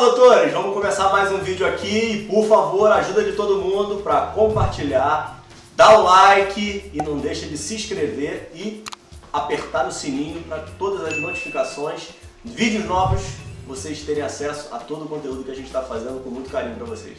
Fala, doutores! Vamos começar mais um vídeo aqui e, por favor, ajuda de todo mundo para compartilhar, dar o like e não deixa de se inscrever e apertar no sininho para todas as notificações, vídeos novos, vocês terem acesso a todo o conteúdo que a gente está fazendo com muito carinho para vocês.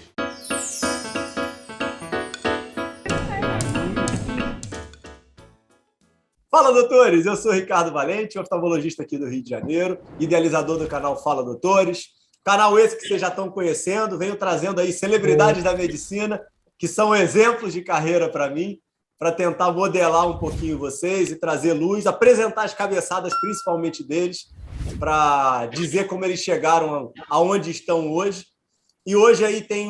Fala, doutores! Eu sou Ricardo Valente, oftalmologista aqui do Rio de Janeiro, idealizador do canal Fala Doutores. Canal esse que vocês já estão conhecendo, venho trazendo aí celebridades da medicina, que são exemplos de carreira para mim, para tentar modelar um pouquinho vocês e trazer luz, apresentar as cabeçadas principalmente deles, para dizer como eles chegaram aonde estão hoje. E hoje aí tem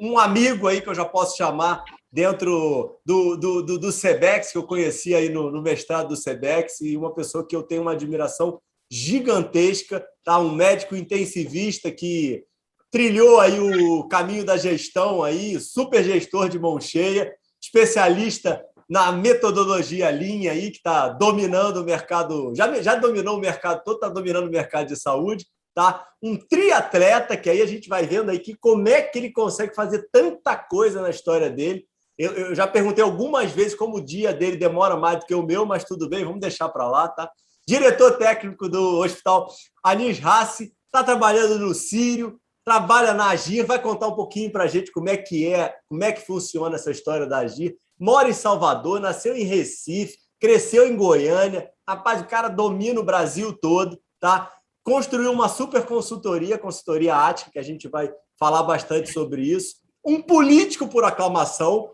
um amigo aí que eu já posso chamar dentro do SEBEX, que eu conheci aí no mestrado do SEBEX, e uma pessoa que eu tenho uma admiração gigantesca, tá? Um médico intensivista que trilhou aí o caminho da gestão, aí, super gestor de mão cheia, especialista na metodologia Lean, aí, que está dominando o mercado, já dominou o mercado todo, está dominando o mercado de saúde. Tá? Um triatleta, que aí a gente vai vendo aí que como é que ele consegue fazer tanta coisa na história dele. Eu já perguntei algumas vezes como o dia dele demora mais do que o meu, mas tudo bem, vamos deixar para lá, tá? Diretor técnico do Hospital Anis Rassi, está trabalhando no Sírio, trabalha na Agir, vai contar um pouquinho para a gente como é que funciona essa história da Agir. Mora em Salvador, nasceu em Recife, cresceu em Goiânia. Rapaz, o cara domina o Brasil todo, tá? Construiu uma super consultoria Ática, que a gente vai falar bastante sobre isso. Um político por aclamação,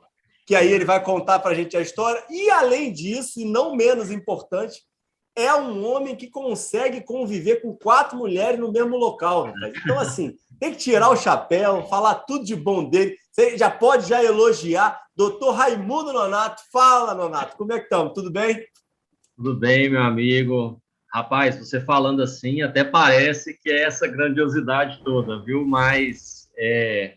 que aí ele vai contar para a gente a história. E, além disso, e não menos importante, é um homem que consegue conviver com 4 mulheres no mesmo local. Rapaz. Então, assim, tem que tirar o chapéu, falar tudo de bom dele. Você já pode elogiar. Doutor Raimundo Nonato. Fala, Nonato, como é que estamos? Tudo bem? Tudo bem, meu amigo. Rapaz, você falando assim, até parece que é essa grandiosidade toda, viu? Mas,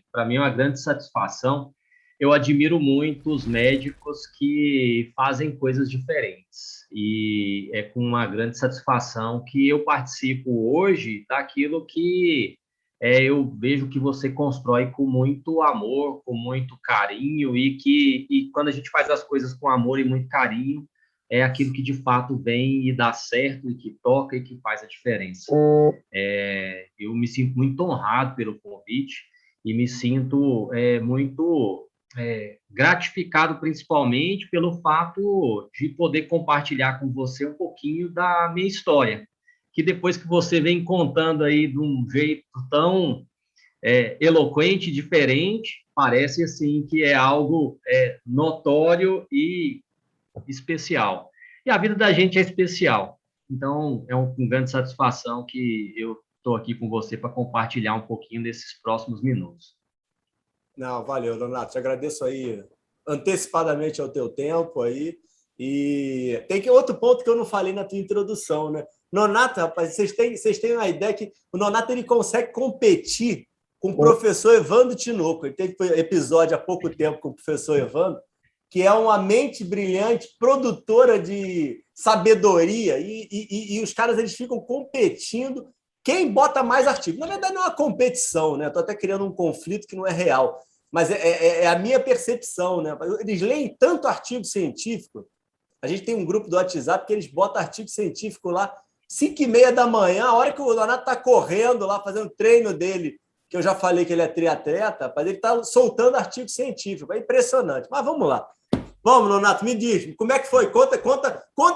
para mim, é uma grande satisfação. Eu admiro muito os médicos que fazem coisas diferentes. E é com uma grande satisfação que eu participo hoje daquilo que eu vejo que você constrói com muito amor, com muito carinho, e quando a gente faz as coisas com amor e muito carinho, é aquilo que de fato vem e dá certo, e que toca e que faz a diferença. Eu me sinto muito honrado pelo convite e me sinto muito gratificado, principalmente pelo fato de poder compartilhar com você um pouquinho da minha história, que depois que você vem contando aí de um jeito tão eloquente, diferente, parece assim que é algo notório e especial. E a vida da gente é especial. Então, é uma grande satisfação que eu estou aqui com você para compartilhar um pouquinho desses próximos minutos. Não, valeu, Donato. Te agradeço aí antecipadamente ao teu tempo aí. E tem outro ponto que eu não falei na tua introdução, né? Nonato, rapaz, vocês têm uma ideia que o Nonato ele consegue competir com o professor Evandro Tinoco. Ele teve episódio há pouco tempo com o professor Evandro, que é uma mente brilhante, produtora de sabedoria, e os caras eles ficam competindo quem bota mais artigo. Na verdade, não é uma competição, né? Estou até criando um conflito que não é real, mas é a minha percepção, né? Eles leem tanto artigo científico. A gente tem um grupo do WhatsApp que eles botam artigo científico lá 5h30 da manhã, a hora que o Donato está correndo lá, fazendo treino dele, que eu já falei que ele é triatleta, mas ele está soltando artigo científico. É impressionante. Mas vamos lá. Vamos, Nonato, me diz, como é que foi? Conta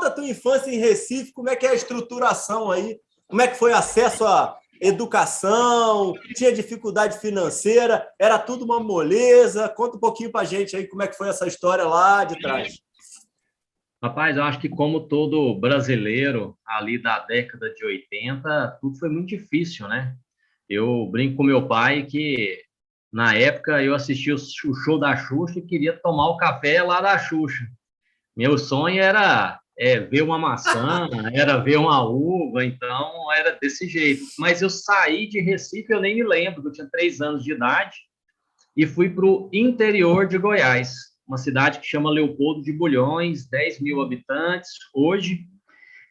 a tua infância em Recife, como é que é a estruturação aí? Como é que foi acesso à educação? Tinha dificuldade financeira? Era tudo uma moleza? Conta um pouquinho para a gente aí como é que foi essa história lá de trás. Rapaz, eu acho que como todo brasileiro ali da década de 80, tudo foi muito difícil, né? Eu brinco com meu pai que, na época, eu assistia o show da Xuxa e queria tomar o café lá da Xuxa. Meu sonho era ver uma maçã, era ver uma uva, então era desse jeito. Mas eu saí de Recife, eu nem me lembro, eu tinha 3 anos de idade, e fui para o interior de Goiás, uma cidade que chama Leopoldo de Bulhões, 10 mil habitantes hoje,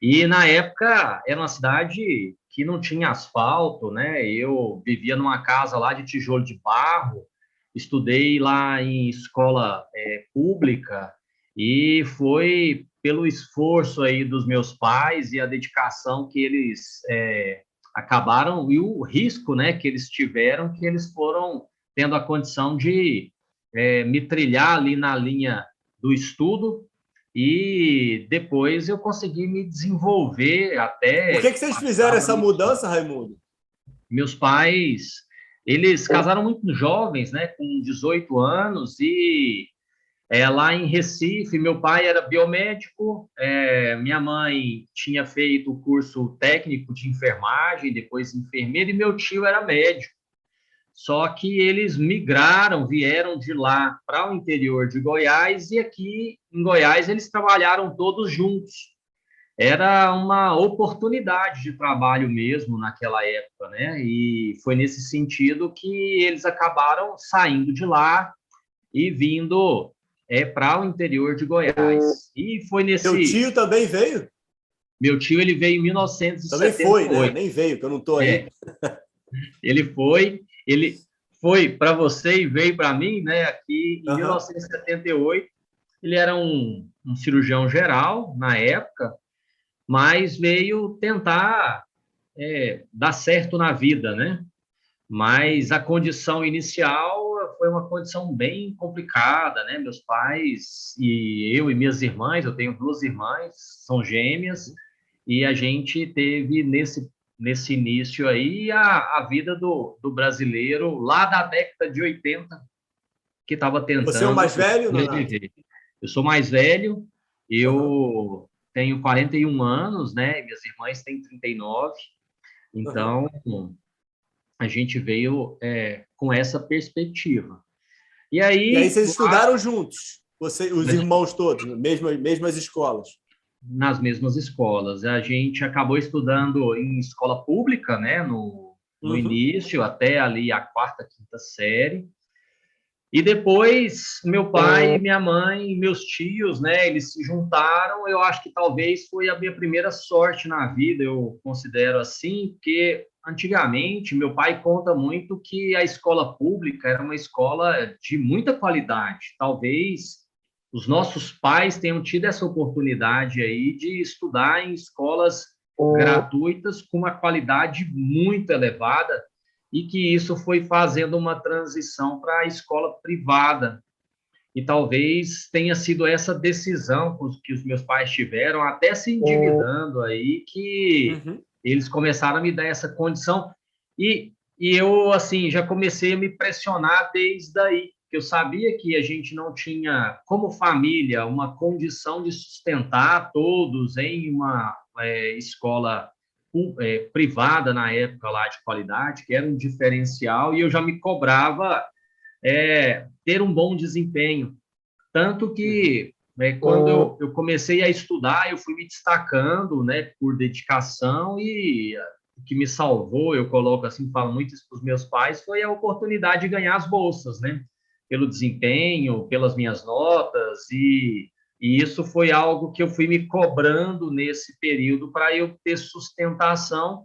e na época era uma cidade que não tinha asfalto, né? Eu vivia numa casa lá de tijolo de barro, estudei lá em escola pública, e foi pelo esforço aí dos meus pais e a dedicação que eles acabaram, e o risco, né, que eles tiveram, que eles foram tendo a condição de me trilhar ali na linha do estudo, e depois eu consegui me desenvolver Por até que vocês passar fizeram na essa medicina. mudança, Raimundo? Meus pais, eles casaram muito jovens, né, com 18 anos, e lá em Recife, meu pai era biomédico, minha mãe tinha feito o curso técnico de enfermagem, depois enfermeiro, e meu tio era médico. Só que eles migraram, vieram de lá para o interior de Goiás, e aqui em Goiás eles trabalharam todos juntos. Era uma oportunidade de trabalho mesmo naquela época, né? E foi nesse sentido que eles acabaram saindo de lá e vindo para o interior de Goiás. E foi Seu nesse... tio também veio? Meu tio, ele veio em Também foi, né? 1978. Nem veio, que eu não estou aí. É, ele foi para você e veio para mim, né? Aqui em Uhum. 1978. Ele era um cirurgião geral na época, mas veio tentar dar certo na vida, né? Mas a condição inicial foi uma condição bem complicada, né? Meus pais e eu e minhas irmãs, eu tenho duas irmãs, são gêmeas, e a gente teve nesse início aí a vida do brasileiro lá da década de 80, que estava Você é o tentando mais velho, Nonato? sobreviver. Eu sou mais velho, Uhum. eu tenho 41 anos, né? Minhas irmãs têm 39, Uhum. então a gente veio com essa perspectiva. E E aí aí, vocês lá estudaram juntos, você, os irmãos todos, mesmas escolas. nas mesmas escolas, a gente acabou estudando em escola pública, né, no Uhum. início, até ali a quarta, quinta série. E depois, meu pai, minha mãe, meus tios, né, eles se juntaram. Eu acho que talvez foi a minha primeira sorte na vida, eu considero assim, porque antigamente meu pai conta muito que a escola pública era uma escola de muita qualidade. Talvez os nossos pais tenham tido essa oportunidade aí de estudar em escolas gratuitas com uma qualidade muito elevada, e que isso foi fazendo uma transição para a escola privada. E talvez tenha sido essa decisão que os meus pais tiveram, até se endividando aí, que Uhum. eles começaram a me dar essa condição. E eu, assim, já comecei a me pressionar desde aí, que eu sabia que a gente não tinha, como família, uma condição de sustentar todos em uma escola privada na época lá de qualidade, que era um diferencial, e eu já me cobrava ter um bom desempenho. Tanto Uhum. que quando eu comecei a estudar, eu fui me destacando, né, por dedicação, e o que me salvou, eu coloco assim, falo muito isso para os meus pais, foi a oportunidade de ganhar as bolsas, né, pelo desempenho, pelas minhas notas, e isso foi algo que eu fui me cobrando nesse período para eu ter sustentação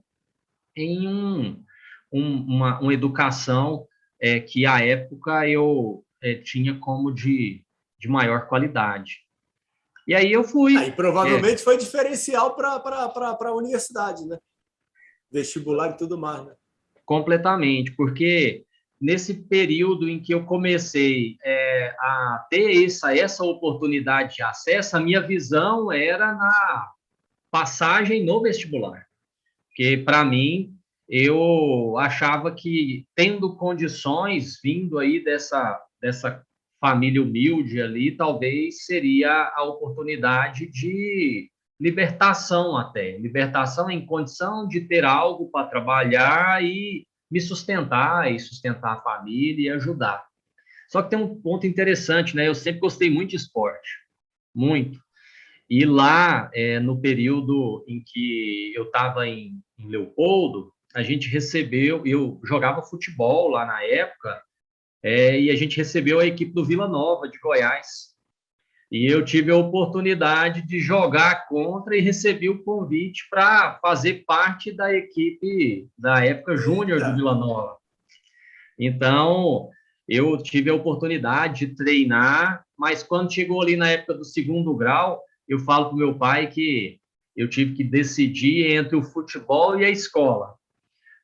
em uma educação que, à época, eu tinha como de maior qualidade. E aí eu Ah, e fui provavelmente foi diferencial para a universidade, né? Vestibular e tudo mais, né? completamente, porque nesse período em que eu comecei a ter essa oportunidade de acesso, a minha visão era na passagem no vestibular. Porque, para mim, eu achava que, tendo condições, vindo aí dessa família humilde ali, talvez seria a oportunidade de libertação até. Libertação em condição de ter algo para trabalhar e me sustentar, e sustentar a família e ajudar. Só que tem um ponto interessante, né? Eu sempre gostei muito de esporte, muito. E lá, no período em que eu estava em Leopoldo, a gente recebeu, eu jogava futebol lá na época, e a gente recebeu a equipe do Vila Nova, de Goiás. E eu tive a oportunidade de jogar contra e recebi o convite para fazer parte da equipe da época júnior do Eita! Vila Nova. Então, eu tive a oportunidade de treinar, mas quando chegou ali na época do segundo grau, eu falo para o meu pai que eu tive que decidir entre o futebol e a escola.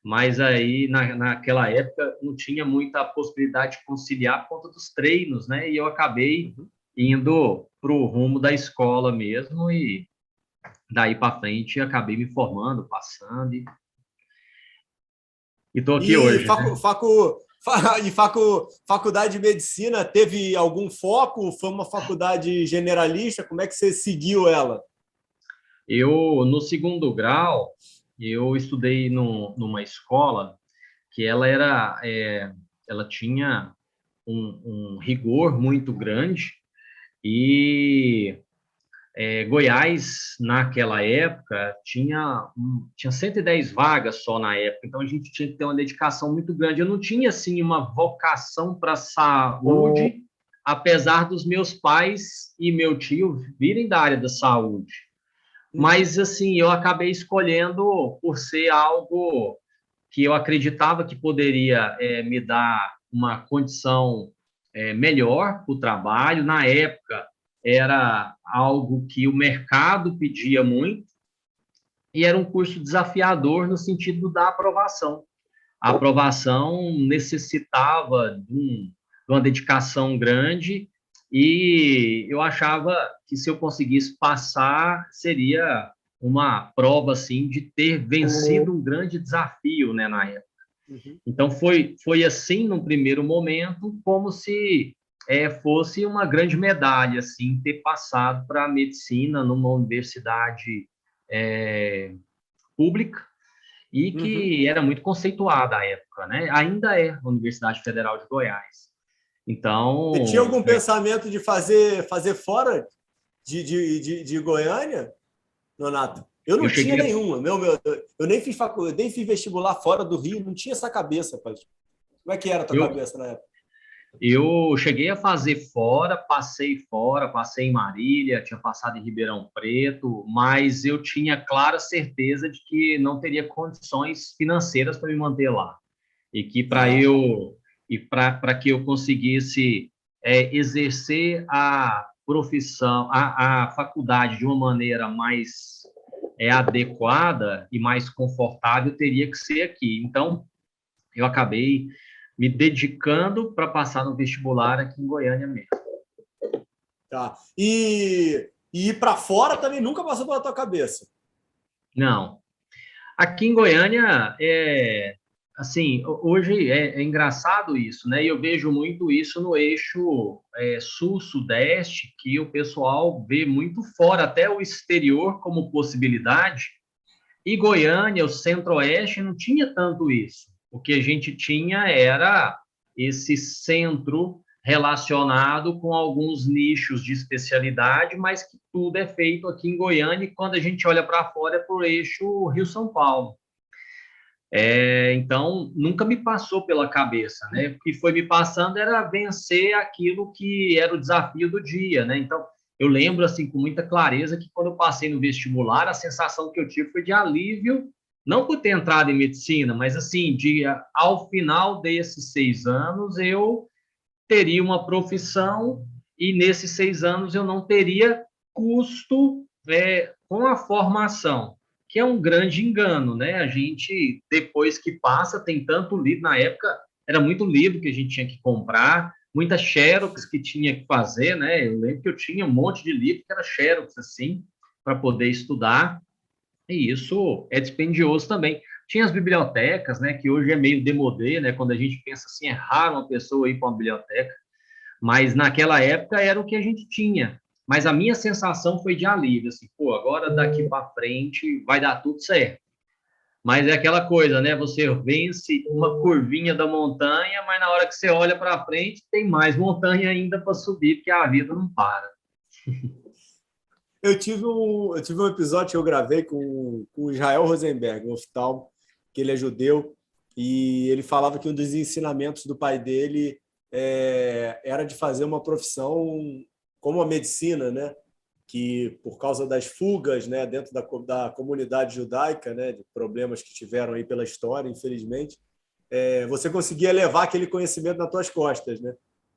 Mas aí, naquela época, não tinha muita possibilidade de conciliar por conta dos treinos, né? E eu acabei Uhum. indo para o rumo da escola mesmo, e daí para frente acabei me formando, passando, e estou aqui E, hoje, né? faculdade de medicina teve algum foco? Foi uma faculdade generalista? Como é que você seguiu ela? Eu, no segundo grau, eu estudei numa escola que ela tinha um rigor muito grande, e Goiás, naquela época, tinha 110 vagas só na época, então a gente tinha que ter uma dedicação muito grande. Eu não tinha, assim, uma vocação para saúde, apesar dos meus pais e meu tio virem da área da saúde. Uhum. Mas, assim, eu acabei escolhendo por ser algo que eu acreditava que poderia me dar uma condição melhor para o trabalho. Na época, era algo que o mercado pedia muito, e era um curso desafiador no sentido da aprovação. A aprovação necessitava de uma dedicação grande, e eu achava que, se eu conseguisse passar, seria uma prova, assim, de ter vencido um grande desafio, né, na época. Uhum. Então, foi assim, no primeiro momento, como se fosse uma grande medalha, assim, ter passado para a medicina numa universidade é, pública, e Uhum. que era muito conceituada à época, né? Ainda é a Universidade Federal de Goiás. Você tinha Então, algum pensamento de fazer fora de Goiânia, Nonato? Eu eu não tinha cheguei, nenhuma. Eu nem fiz faculdade, nem fiz vestibular fora do Rio, não tinha essa cabeça, pai. Como é que era a tua eu, cabeça na época? Eu cheguei a fazer fora, passei em Marília, tinha passado em Ribeirão Preto, mas eu tinha clara certeza de que não teria condições financeiras para me manter lá. E que Ah, para que eu conseguisse exercer a profissão, a faculdade de uma maneira mais adequada e mais confortável, teria que ser aqui. Então, eu acabei me dedicando para passar no vestibular aqui em Goiânia mesmo. tá. E ir para fora também nunca passou pela tua cabeça. Não, aqui em Goiânia, assim, hoje é engraçado isso, né? E eu vejo muito isso no eixo sul-sudeste, que o pessoal vê muito fora, até o exterior, como possibilidade. E Goiânia, o centro-oeste, não tinha tanto isso. O que a gente tinha era esse centro relacionado com alguns nichos de especialidade, mas que tudo é feito aqui em Goiânia, e quando a gente olha para fora é por eixo Rio-São Paulo. Então, nunca me passou pela cabeça, né? O que foi me passando era vencer aquilo que era o desafio do dia, né? Então, eu lembro, assim, com muita clareza, que quando eu passei no vestibular, a sensação que eu tive foi de alívio, não por ter entrado em medicina, mas, assim, ao final desses 6 anos, eu teria uma profissão, e nesses 6 anos eu não teria custo com a formação, que é um grande engano, né? A gente, depois que passa, tem tanto livro. Na época, era muito livro que a gente tinha que comprar, muita xerox que tinha que fazer, né? Eu lembro que eu tinha um monte de livro que era xerox, assim, para poder estudar, e isso é dispendioso também. Tinha as bibliotecas, né, que hoje é meio demodê, né? Quando a gente pensa assim, é raro uma pessoa ir para uma biblioteca, mas naquela época era o que a gente tinha. Mas a minha sensação foi de alívio, assim, pô, agora daqui para frente vai dar tudo certo. Mas é aquela coisa, né? Você vence uma curvinha da montanha, mas na hora que você olha para frente, tem mais montanha ainda para subir, porque a vida não para. Eu tive um episódio que eu gravei com o Israel Rosenberg, um oftalmo, que ele é judeu, e ele falava que um dos ensinamentos do pai dele era de fazer uma profissão como a medicina, né, que por causa das fugas, né, dentro da comunidade judaica, né, de problemas que tiveram aí pela história, infelizmente, você conseguia levar aquele conhecimento nas tuas costas, né?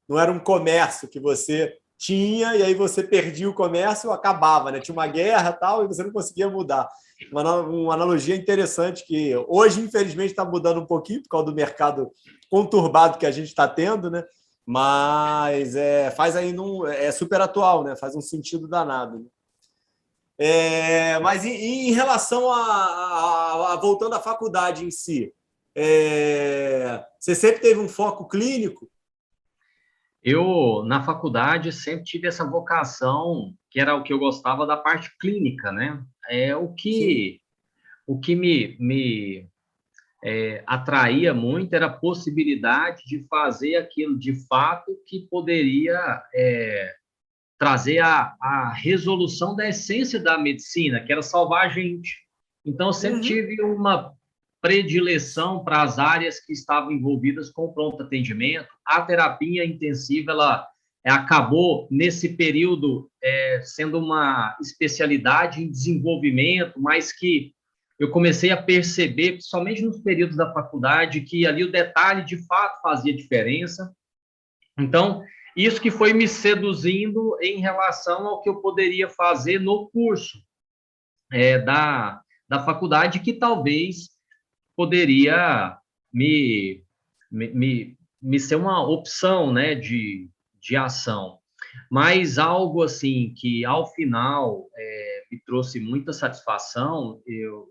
Não era um comércio que você tinha e aí você perdia o comércio e acabava, né? Tinha uma guerra tal e você não conseguia mudar. Uma analogia interessante que hoje, infelizmente, está mudando um pouquinho por causa do mercado conturbado que a gente está tendo, né? Mas faz ainda é super atual, né? Faz um sentido danado. Né? Mas em relação voltando à faculdade em si, você sempre teve um foco clínico? Eu, na faculdade, sempre tive essa vocação, que era o que eu gostava da parte clínica, né? Sim. O que me atraía muito era a possibilidade de fazer aquilo de fato que poderia trazer a resolução da essência da medicina, que era salvar a gente. Então, eu sempre Uhum. tive uma predileção para as áreas que estavam envolvidas com o pronto atendimento. A terapia intensiva, ela acabou, nesse período, sendo uma especialidade em desenvolvimento, mas que eu comecei a perceber, somente nos períodos da faculdade, que ali o detalhe, de fato, fazia diferença. Então, isso que foi me seduzindo em relação ao que eu poderia fazer no curso da faculdade, que talvez poderia me ser uma opção, né, de ação. Mas algo assim que, ao final, me trouxe muita satisfação, eu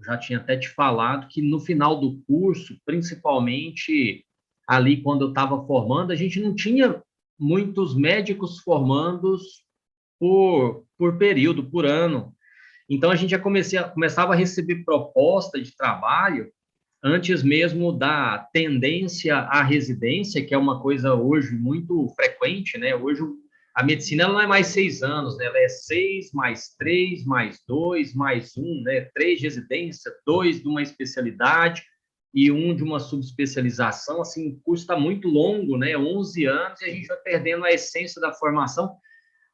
já tinha até te falado que no final do curso, principalmente ali quando eu estava formando, a gente não tinha muitos médicos formandos por período, por ano. Então, a gente já começava a receber proposta de trabalho antes mesmo da tendência à residência, que é uma coisa hoje muito frequente, né? Hoje a medicina ela não é mais 6 anos, né? Ela é 6 mais 3 mais 2 mais 1, né? 3 de residência, 2 de uma especialidade e 1 de uma subespecialização. Assim, o curso está muito longo, né? 11 anos e a gente vai perdendo a essência da formação.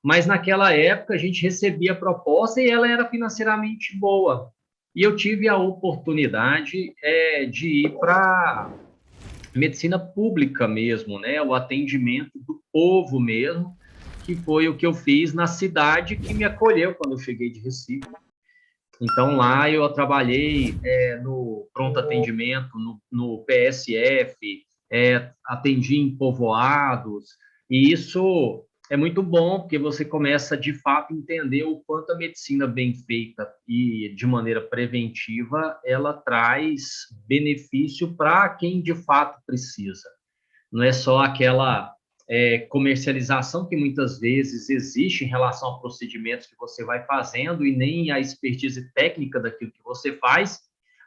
Mas naquela época a gente recebia a proposta e ela era financeiramente boa. E eu tive a oportunidade de ir para medicina pública mesmo, né? O atendimento do povo mesmo, que foi o que eu fiz na cidade que me acolheu quando eu cheguei de Recife. Então, lá eu trabalhei no pronto atendimento, no PSF, atendi em povoados, e isso é muito bom, porque você começa, de fato, a entender o quanto a medicina bem feita e de maneira preventiva, ela traz benefício para quem, de fato, precisa. Não é só aquela comercialização que muitas vezes existe em relação a procedimentos que você vai fazendo e nem a expertise técnica daquilo que você faz,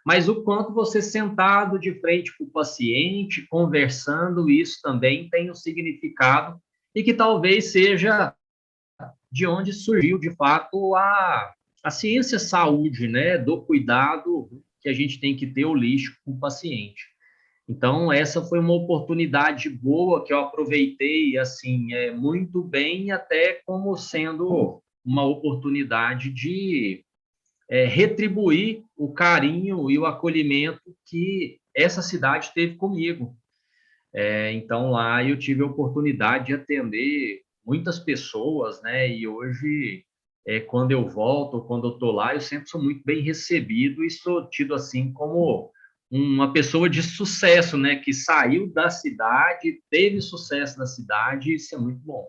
mas o quanto você sentado de frente para o paciente, conversando, isso também tem um significado e que talvez seja de onde surgiu, de fato, a ciência saúde, né, do cuidado que a gente tem que ter holístico com o paciente. Então, essa foi uma oportunidade boa que eu aproveitei, assim, muito bem, até como sendo uma oportunidade de retribuir o carinho e o acolhimento que essa cidade teve comigo. Então, lá eu tive a oportunidade de atender muitas pessoas, né? E hoje, quando eu volto, quando eu estou lá, eu sempre sou muito bem recebido e sou tido assim como uma pessoa de sucesso, né? Que saiu da cidade, teve sucesso na cidade, e isso é muito bom.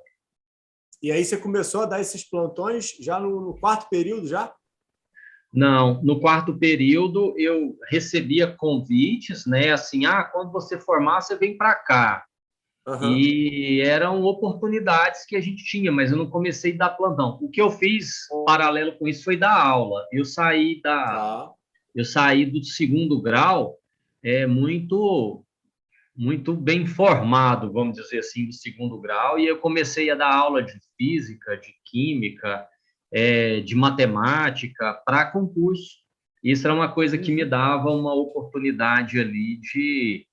E aí você começou a dar esses plantões já no quarto período já? Não, no quarto período eu recebia convites, né? Assim, quando você formar, você vem para cá. Uhum. E eram oportunidades que a gente tinha, mas eu não comecei a dar plantão. O que eu fiz paralelo com isso foi dar aula. Tá. Eu saí do segundo grau muito muito bem formado, vamos dizer assim, do segundo grau, e eu comecei a dar aula de física, de química, de matemática para concurso. Isso era uma coisa que me Uhum. dava uma oportunidade ali de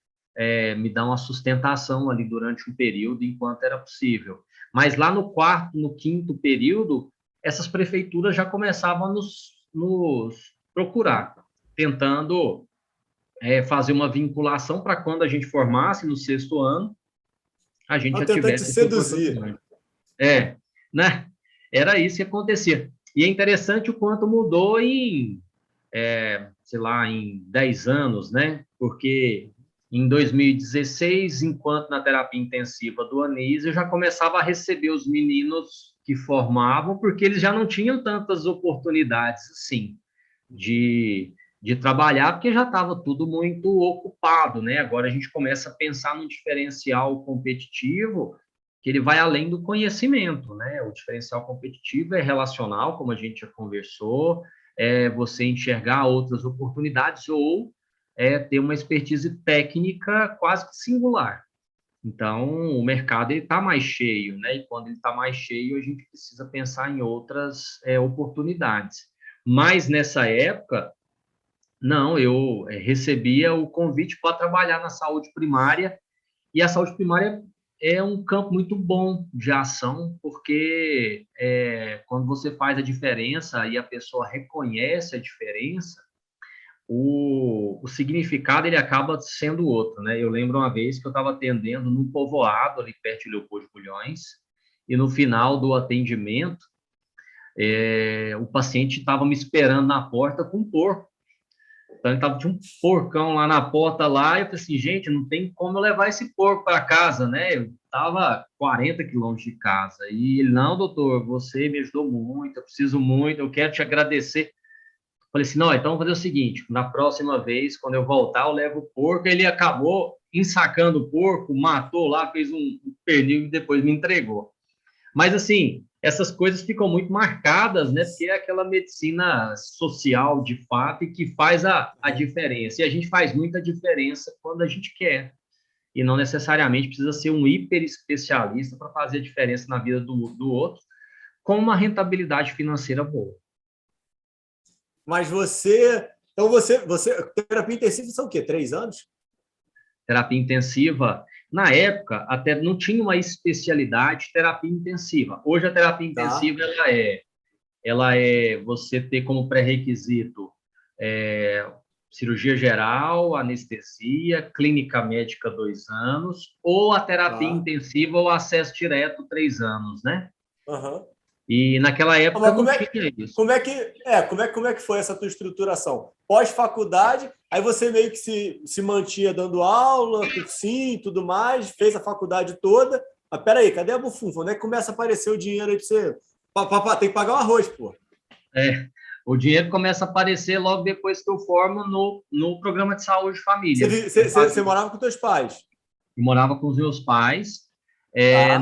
me dar uma sustentação ali durante um período, enquanto era possível. Mas lá no quarto, no quinto período, essas prefeituras já começavam a nos procurar, tentando fazer uma vinculação para quando a gente formasse no sexto ano, a gente Estão já tentando te tivesse essa seduzir. oportunidade. Né? Era isso que acontecia. E é interessante o quanto mudou sei lá, em 10 anos, né? Porque em 2016, enquanto na terapia intensiva do Anísio, eu já começava a receber os meninos que formavam, porque eles já não tinham tantas oportunidades, assim, de trabalhar, porque já estava tudo muito ocupado, né? Agora a gente começa a pensar no diferencial competitivo, que ele vai além do conhecimento, né? O diferencial competitivo é relacional, como a gente já conversou, é você enxergar outras oportunidades ou ter uma expertise técnica quase que singular. Então, o mercado está mais cheio, né? E quando ele está mais cheio, a gente precisa pensar em outras oportunidades. Mas nessa época, não, eu recebia o convite para trabalhar na saúde primária, e a saúde primária é um campo muito bom de ação, porque quando você faz a diferença e a pessoa reconhece a diferença, o significado ele acaba sendo outro, né? Eu lembro uma vez que eu estava atendendo num povoado ali perto de Leopoldo de Bulhões, e no final do atendimento, o paciente estava me esperando na porta com um porco. Então, tinha um porcão lá na porta lá, e eu falei assim, gente, não tem como eu levar esse porco para casa, né? Eu estava 40 quilômetros de casa. E ele, não, doutor, você me ajudou muito, eu preciso muito, eu quero te agradecer. Falei assim, não, então vamos fazer o seguinte, na próxima vez, quando eu voltar, eu levo o porco. Ele acabou ensacando o porco, matou lá, fez um pernil e depois me entregou. Mas, assim, essas coisas ficam muito marcadas, né? Porque é aquela medicina social, de fato, e que faz a diferença. E a gente faz muita diferença quando a gente quer. E não necessariamente precisa ser um hiper especialista para fazer a diferença na vida do outro, com uma rentabilidade financeira boa. Mas você. Então, terapia intensiva são o quê? 3 anos? Terapia intensiva, na época, até não tinha uma especialidade de terapia intensiva. Hoje, a terapia Tá. intensiva, ela é você ter como pré-requisito é, cirurgia geral, anestesia, clínica médica 2 anos, ou a terapia Tá. intensiva ou acesso direto 3 anos, né? Uhum. E naquela época Mas não tinha isso. como é que foi essa tua estruturação? Pós-faculdade, aí você meio que se mantinha dando aula, cursinho e tudo mais, fez a faculdade toda. Mas peraí, cadê a bufunfa? Onde é que começa a aparecer o dinheiro aí para você? Tem que pagar o arroz, pô. É, o dinheiro começa a aparecer logo depois que eu formo no programa de saúde de família. Você morava com teus pais? Eu morava com os meus pais, Tá,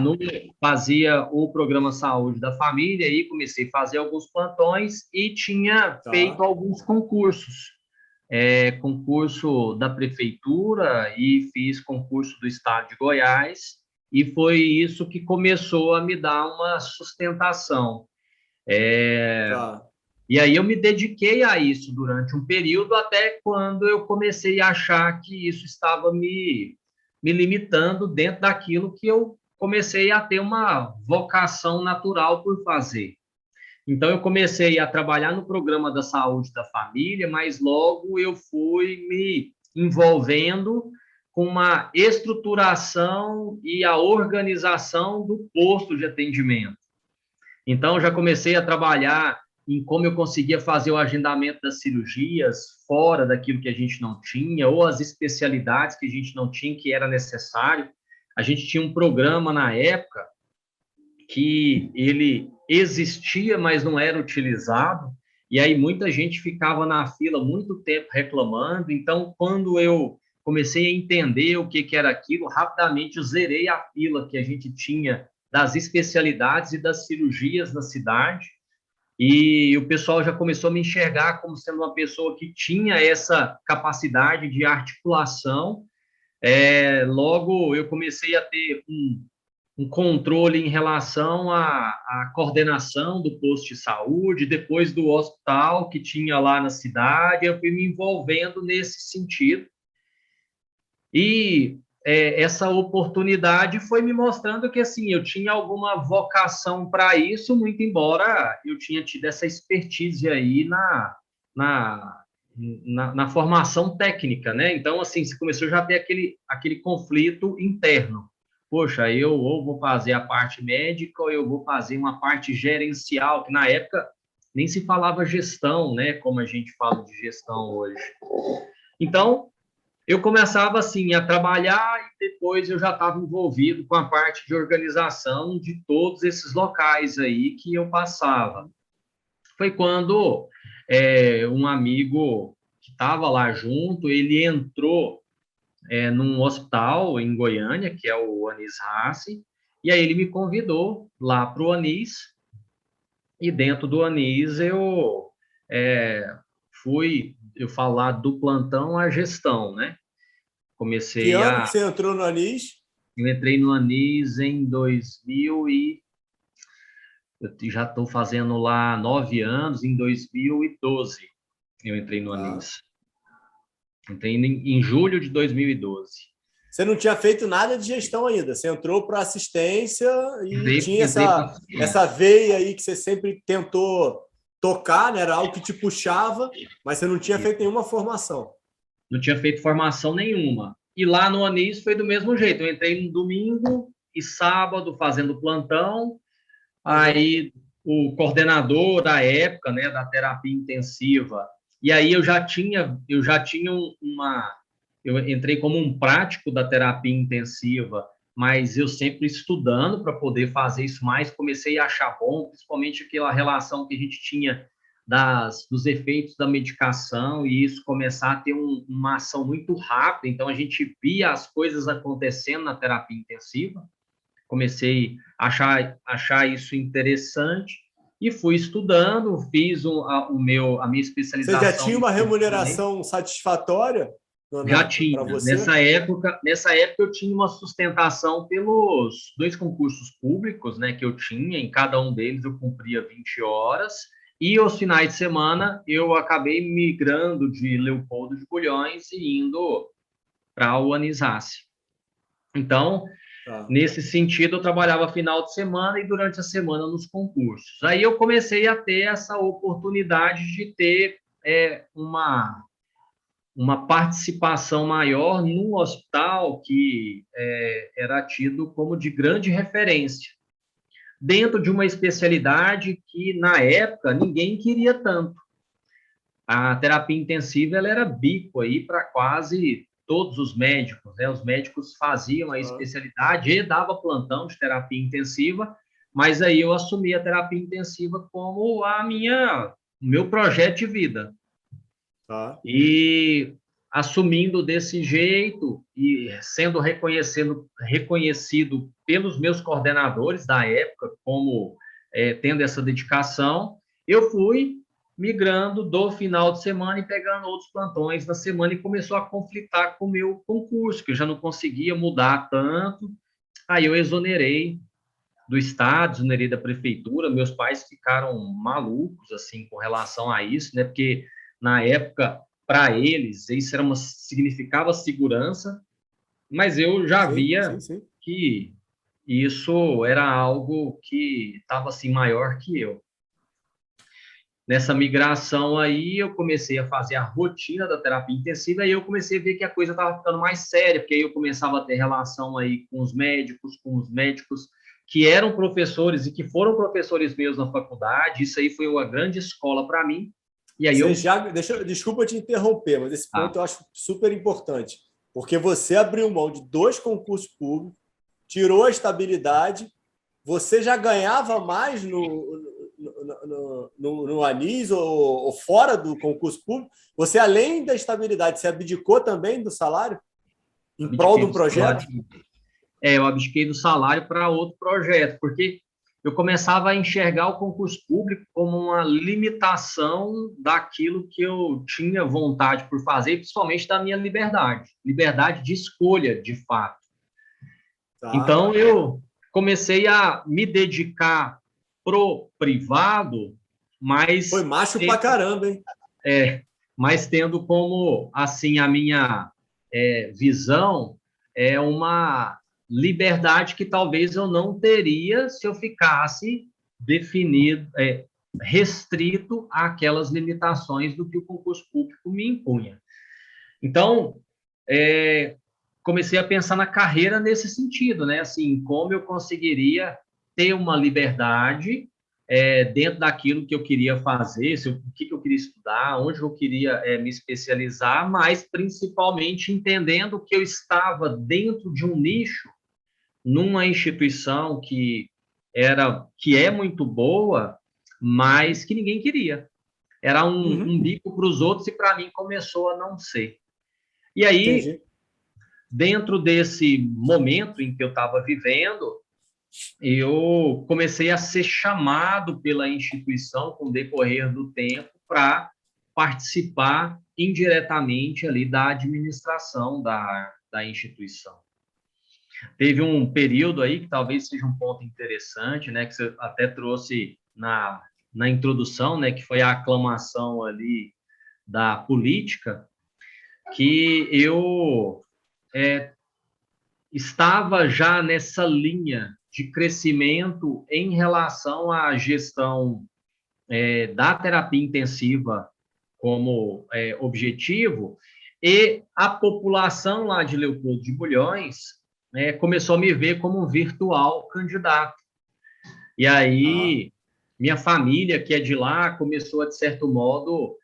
fazia o programa Saúde da Família, e comecei a fazer alguns plantões e tinha feito tá. alguns concursos. Concurso da prefeitura e fiz concurso do estado de Goiás, e foi isso que começou a me dar uma sustentação. Tá. E aí eu me dediquei a isso durante um período, até quando eu comecei a achar que isso estava me limitando dentro daquilo que eu comecei a ter uma vocação natural por fazer. Então, eu comecei a trabalhar no programa da saúde da família, mas logo eu fui me envolvendo com uma estruturação e a organização do posto de atendimento. Então, já comecei a trabalhar em como eu conseguia fazer o agendamento das cirurgias fora daquilo que a gente não tinha, ou as especialidades que a gente não tinha, que era necessário. A gente tinha um programa na época que ele existia, mas não era utilizado, e aí muita gente ficava na fila muito tempo reclamando. Então, quando eu comecei a entender o que era aquilo, rapidamente eu zerei a fila que a gente tinha das especialidades e das cirurgias na cidade, e o pessoal já começou a me enxergar como sendo uma pessoa que tinha essa capacidade de articulação. Logo, eu comecei a ter um controle em relação à coordenação do posto de saúde, depois do hospital que tinha lá na cidade. Eu fui me envolvendo nesse sentido. E essa oportunidade foi me mostrando que, assim, eu tinha alguma vocação para isso, muito embora eu tinha tido essa expertise aí na, na formação técnica, né? Então, assim, se começou já a ter aquele conflito interno. Poxa, eu ou vou fazer a parte médica ou eu vou fazer uma parte gerencial, que na época nem se falava gestão, né? Como a gente fala de gestão hoje. Então, eu começava assim a trabalhar e depois eu já estava envolvido com a parte de organização de todos esses locais aí que eu passava. Foi quando um amigo que estava lá junto, ele entrou num hospital em Goiânia, que é o Anis Rassi, e aí ele me convidou lá para o Anis, e dentro do Anis eu eu falar do plantão à gestão, né? Que Comecei ano que a. você entrou no Anis? Eu entrei no Anis em 2000 e. Eu já estou fazendo lá 9 anos, em 2012 eu entrei no Tá. Anis. Entrei em julho de 2012. Você não tinha feito nada de gestão ainda. Você entrou para assistência e tinha Entrei para essa veia aí que você sempre tentou tocar, né? Era algo que te puxava, mas você não tinha feito nenhuma formação. Não tinha feito formação nenhuma. E lá no Anis foi do mesmo jeito. Eu entrei no domingo e sábado fazendo plantão. Aí o coordenador da época, né, da terapia intensiva, e aí eu já tinha eu entrei como um prático da terapia intensiva, mas eu sempre estudando para poder fazer isso mais, comecei a achar bom, principalmente aquela relação que a gente tinha dos efeitos da medicação e isso começar a ter uma ação muito rápida, então a gente via as coisas acontecendo na terapia intensiva, comecei a achar isso interessante e fui estudando, fiz a minha Você já especialização tinha uma remuneração satisfatória já para tinha. você? Nessa época eu tinha uma sustentação pelos 2 concursos públicos, né, que eu tinha, em cada um deles eu cumpria 20 horas, e aos finais de semana eu acabei migrando de Leopoldo de Bulhões e indo para o Anisacce. Então, nesse sentido, eu trabalhava final de semana e durante a semana nos concursos. Aí eu comecei a ter essa oportunidade de ter uma participação maior num hospital que era tido como de grande referência, dentro de uma especialidade que, na época, ninguém queria tanto. A terapia intensiva ela era bico aí para quase todos os médicos, né? Os médicos faziam a especialidade e dava plantão de terapia intensiva, mas aí eu assumi a terapia intensiva como o meu projeto de vida. E assumindo desse jeito e sendo reconhecido pelos meus coordenadores da época como tendo essa dedicação, eu fui migrando do final de semana e pegando outros plantões na semana e começou a conflitar com o meu concurso, que eu já não conseguia mudar tanto. Aí eu exonerei do Estado, exonerei da prefeitura. Meus pais ficaram malucos assim com relação a isso, né? Porque na época, para eles, isso significava segurança, mas eu já via que isso era algo que estava assim maior que eu. Nessa migração aí, eu comecei a fazer a rotina da terapia intensiva e eu comecei a ver que a coisa estava ficando mais séria, porque aí eu começava a ter relação aí com os médicos que eram professores e que foram professores meus na faculdade. Isso aí foi uma grande escola para mim. E aí desculpa te interromper, mas esse ponto eu acho super importante, porque você abriu mão de 2 concursos públicos, tirou a estabilidade, você já ganhava mais no Anis ou fora do concurso público, você, além da estabilidade, você abdicou também do salário em prol de um projeto? Eu abdiquei do salário para outro projeto, porque eu começava a enxergar o concurso público como uma limitação daquilo que eu tinha vontade por fazer, principalmente da minha liberdade de escolha, de fato. Então, eu comecei a me dedicar pro privado, mas... Foi macho pra caramba, hein? Mas tendo como, assim, a minha visão é uma liberdade que talvez eu não teria se eu ficasse definido, restrito àquelas limitações do que o concurso público me impunha. Então, comecei a pensar na carreira nesse sentido, né? Assim, como eu conseguiria ter uma liberdade dentro daquilo que eu queria fazer, o que eu queria estudar, onde eu queria me especializar, mas principalmente entendendo que eu estava dentro de um nicho, numa instituição que é muito boa, mas que ninguém queria. Era um bico para os outros e para mim começou a não ser. E aí, Entendi. dentro desse momento em que eu estava vivendo, eu comecei a ser chamado pela instituição, com o decorrer do tempo, para participar indiretamente ali da administração da instituição. Teve um período aí que talvez seja um ponto interessante, né, que você até trouxe na introdução, né, que foi a aclamação ali da política, que eu estava já nessa linha de crescimento em relação à gestão da terapia intensiva como objetivo, e a população lá de Leopoldo de Bulhões começou a me ver como um virtual candidato. E aí, minha família, que é de lá, começou a, de certo modo,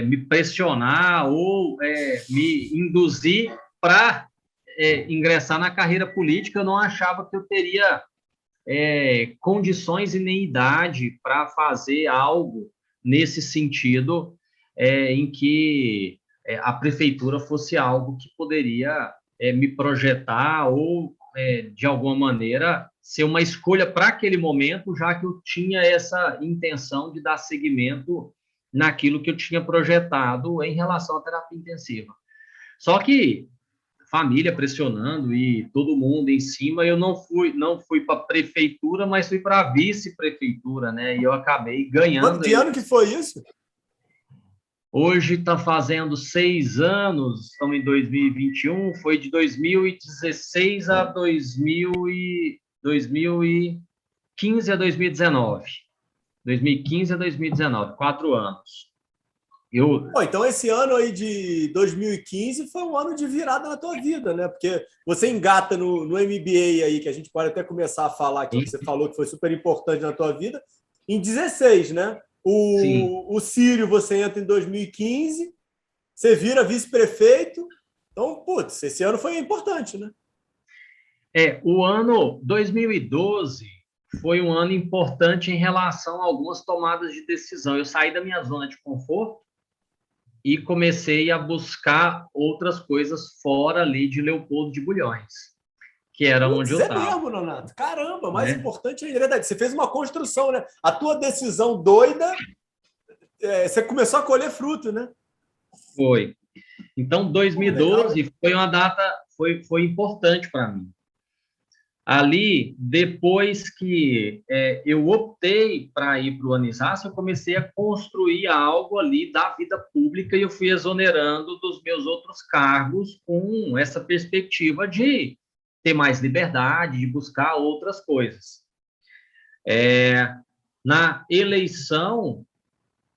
me pressionar ou me induzir para ingressar na carreira política. Eu não achava que eu teria condições e nem idade para fazer algo nesse sentido, em que a prefeitura fosse algo que poderia me projetar ou, de alguma maneira, ser uma escolha para aquele momento, já que eu tinha essa intenção de dar seguimento naquilo que eu tinha projetado em relação à terapia intensiva. Só que família pressionando e todo mundo em cima, eu não fui para a prefeitura, mas fui para a vice-prefeitura, né? E eu acabei ganhando. Que ano que foi isso? Hoje está fazendo 6 anos, estamos em 2021, foi de 2016 a 2015 a 2019. 2015 a 2019, 4 anos. Então, esse ano aí de 2015 foi um ano de virada na tua vida, né? Porque você engata no MBA aí, que a gente pode até começar a falar aqui, que você falou que foi super importante na tua vida, em 16, né? O Círio, você entra em 2015, você vira vice-prefeito. Então, putz, esse ano foi importante, né? O ano 2012 foi um ano importante em relação a algumas tomadas de decisão. Eu saí da minha zona de conforto e comecei a buscar outras coisas fora ali de Leopoldo de Bulhões, que era onde eu estava. É mesmo, Nonato. Caramba, mais importante ainda, verdade. Você fez uma construção, né? A tua decisão doida, você começou a colher fruto, né? Foi. Então, 2012 foi uma data, foi importante para mim. Ali, depois que eu optei para ir para o Anisás, eu comecei a construir algo ali da vida pública e eu fui exonerando dos meus outros cargos com essa perspectiva de ter mais liberdade, de buscar outras coisas. Na eleição,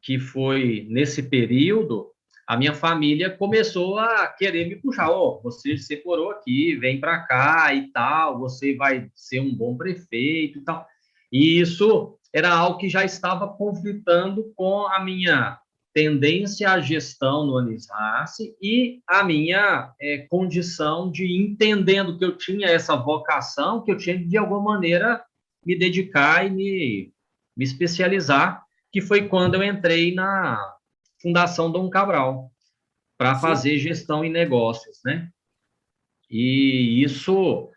que foi nesse período, a minha família começou a querer me puxar. Você se separou aqui, vem para cá e tal, você vai ser um bom prefeito e tal. E isso era algo que já estava conflitando com a minha tendência à gestão no Anisras e a minha condição de, entendendo que eu tinha essa vocação, que eu tinha de alguma maneira me dedicar e me especializar, que foi quando eu entrei na Fundação Dom Cabral, para fazer gestão em negócios, né? E isso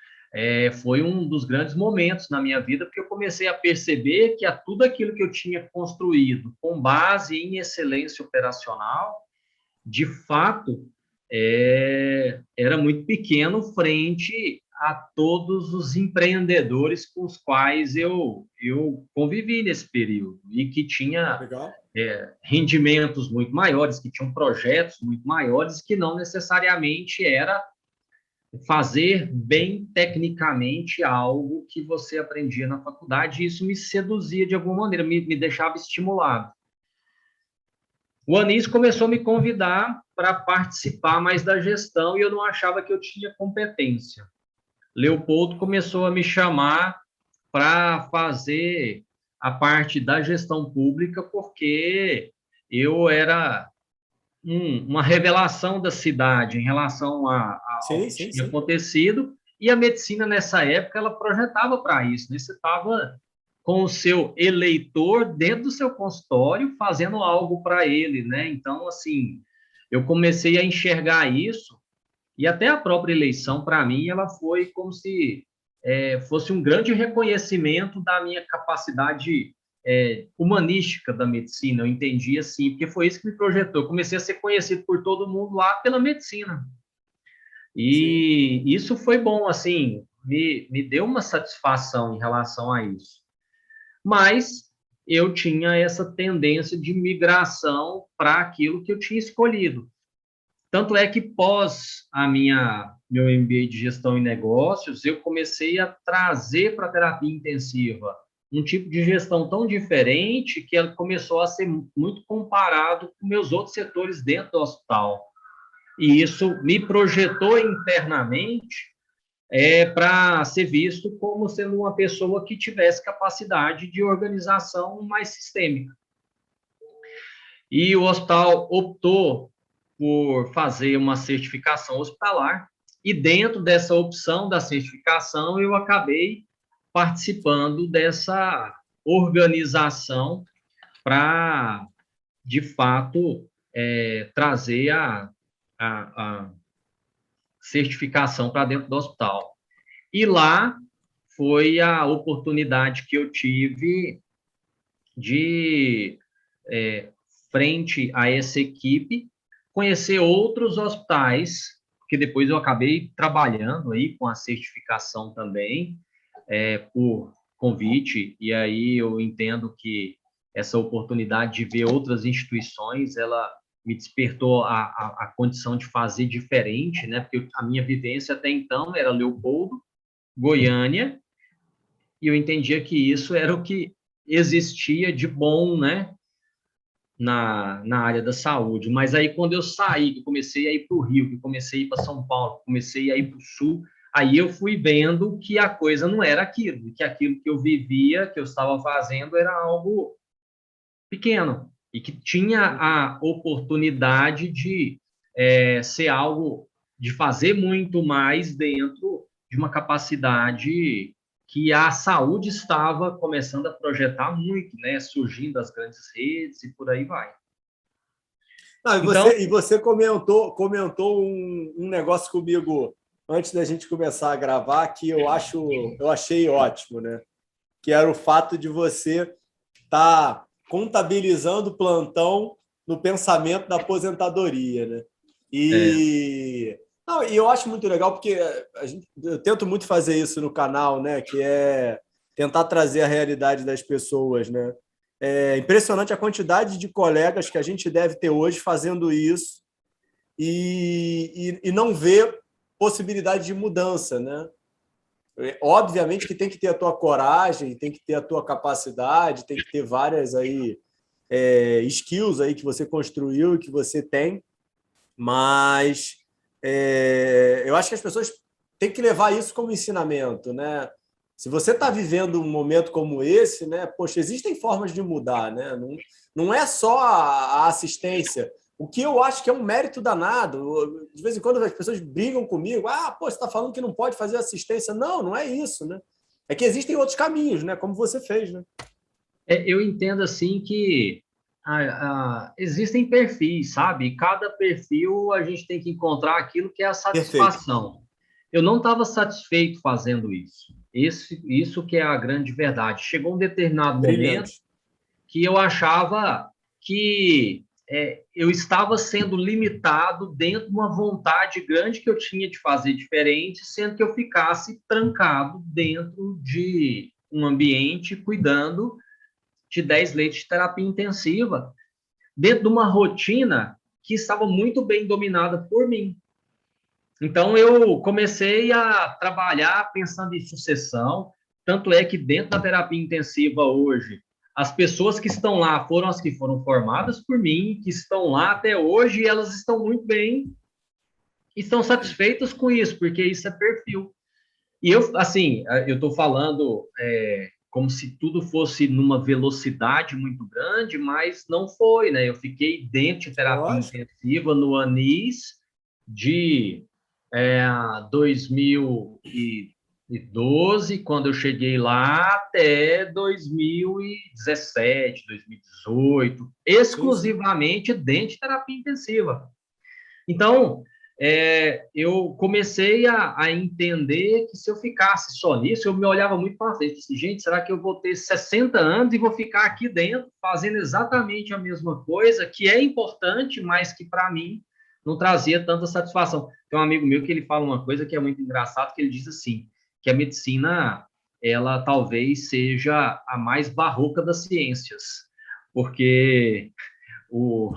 foi um dos grandes momentos na minha vida, porque eu comecei a perceber que tudo aquilo que eu tinha construído com base em excelência operacional, de fato, era muito pequeno frente a todos os empreendedores com os quais eu convivi nesse período e que tinha rendimentos muito maiores, que tinham projetos muito maiores, que não necessariamente era fazer bem tecnicamente algo que você aprendia na faculdade, e isso me seduzia de alguma maneira, me deixava estimulado. O Anísio começou a me convidar para participar mais da gestão e eu não achava que eu tinha competência. Leopoldo começou a me chamar para fazer a parte da gestão pública, porque eu era uma revelação da cidade em relação ao Sim, que sim, tinha sim. acontecido, e a medicina, nessa época, ela projetava para isso, né? Você estava com o seu eleitor dentro do seu consultório, fazendo algo para ele, né? Então, assim, eu comecei a enxergar isso, e até a própria eleição, para mim, ela foi como se fosse um grande reconhecimento da minha capacidade humanística da medicina. Eu entendi assim, porque foi isso que me projetou. Eu comecei a ser conhecido por todo mundo lá pela medicina. Sim. E isso foi bom, assim, me deu uma satisfação em relação a isso. Mas eu tinha essa tendência de migração para aquilo que eu tinha escolhido. Tanto é que pós meu MBA de gestão em negócios, eu comecei a trazer para a terapia intensiva um tipo de gestão tão diferente que ela começou a ser muito comparado com meus outros setores dentro do hospital. E isso me projetou internamente para ser visto como sendo uma pessoa que tivesse capacidade de organização mais sistêmica. E o hospital optou por fazer uma certificação hospitalar, e dentro dessa opção da certificação, eu acabei participando dessa organização para, de fato, trazer a certificação para dentro do hospital. E lá foi a oportunidade que eu tive de, frente a essa equipe, conhecer outros hospitais, que depois eu acabei trabalhando aí com a certificação também, por convite, e aí eu entendo que essa oportunidade de ver outras instituições, ela me despertou a condição de fazer diferente, né? Porque a minha vivência até então era Leopoldo, Goiânia, e eu entendia que isso era o que existia de bom, né? Na área da saúde. Mas aí, quando eu saí, que comecei a ir para o Rio, que comecei a ir para São Paulo, comecei a ir para o Sul, aí eu fui vendo que a coisa não era aquilo, que aquilo que eu vivia, que eu estava fazendo, era algo pequeno, e que tinha a oportunidade de ser algo, de fazer muito mais dentro de uma capacidade que a saúde estava começando a projetar muito, né? Surgindo as grandes redes e por aí vai. Não, Então, e você comentou um negócio comigo antes da gente começar a gravar que eu achei ótimo, né? Que era o fato de você estar contabilizando o plantão no pensamento da aposentadoria, né? é, E eu acho muito legal porque eu tento muito fazer isso no canal, né? Que é tentar trazer a realidade das pessoas, né? É impressionante a quantidade de colegas que a gente deve ter hoje fazendo isso e não ver possibilidade de mudança, né? Obviamente que tem que ter a tua coragem, tem que ter a tua capacidade, tem que ter várias aí skills aí que você construiu e que você tem, mas eu acho que as pessoas têm que levar isso como ensinamento, né? Se você está vivendo um momento como esse, né? Poxa, existem formas de mudar, né? Não é só a assistência. O que eu acho que é um mérito danado. De vez em quando as pessoas brigam comigo. Ah, pô, você está falando que não pode fazer assistência. Não, não é isso, né? É que existem outros caminhos, né? Como você fez, né? eu entendo assim que existem perfis, sabe? E cada perfil a gente tem que encontrar aquilo que é a Perfeito. satisfação. Eu não estava satisfeito fazendo isso. Isso que é a grande verdade. Chegou um determinado momento Brilhante. que eu achava que eu estava sendo limitado dentro de uma vontade grande que eu tinha de fazer diferente, sendo que eu ficasse trancado dentro de um ambiente cuidando de 10 leitos de terapia intensiva, dentro de uma rotina que estava muito bem dominada por mim. Então, eu comecei a trabalhar pensando em sucessão, tanto é que dentro da terapia intensiva hoje, as pessoas que estão lá foram as que foram formadas por mim, que estão lá até hoje, e elas estão muito bem e estão satisfeitas com isso, porque isso é perfil. E eu, assim, eu estou falando como se tudo fosse numa velocidade muito grande, mas não foi, né? Eu fiquei dentro de terapia Lógico. intensiva no ANIS de 2012, quando eu cheguei lá, até 2017, 2018, Sim, sim. exclusivamente dentro de terapia intensiva. Então, eu comecei a entender que se eu ficasse só nisso, eu me olhava muito para frente. Assim, gente, será que eu vou ter 60 anos e vou ficar aqui dentro fazendo exatamente a mesma coisa, que é importante, mas que para mim não trazia tanta satisfação? Tem um amigo meu que ele fala uma coisa que é muito engraçado, que ele diz assim, que a medicina, ela talvez seja a mais barroca das ciências, porque o,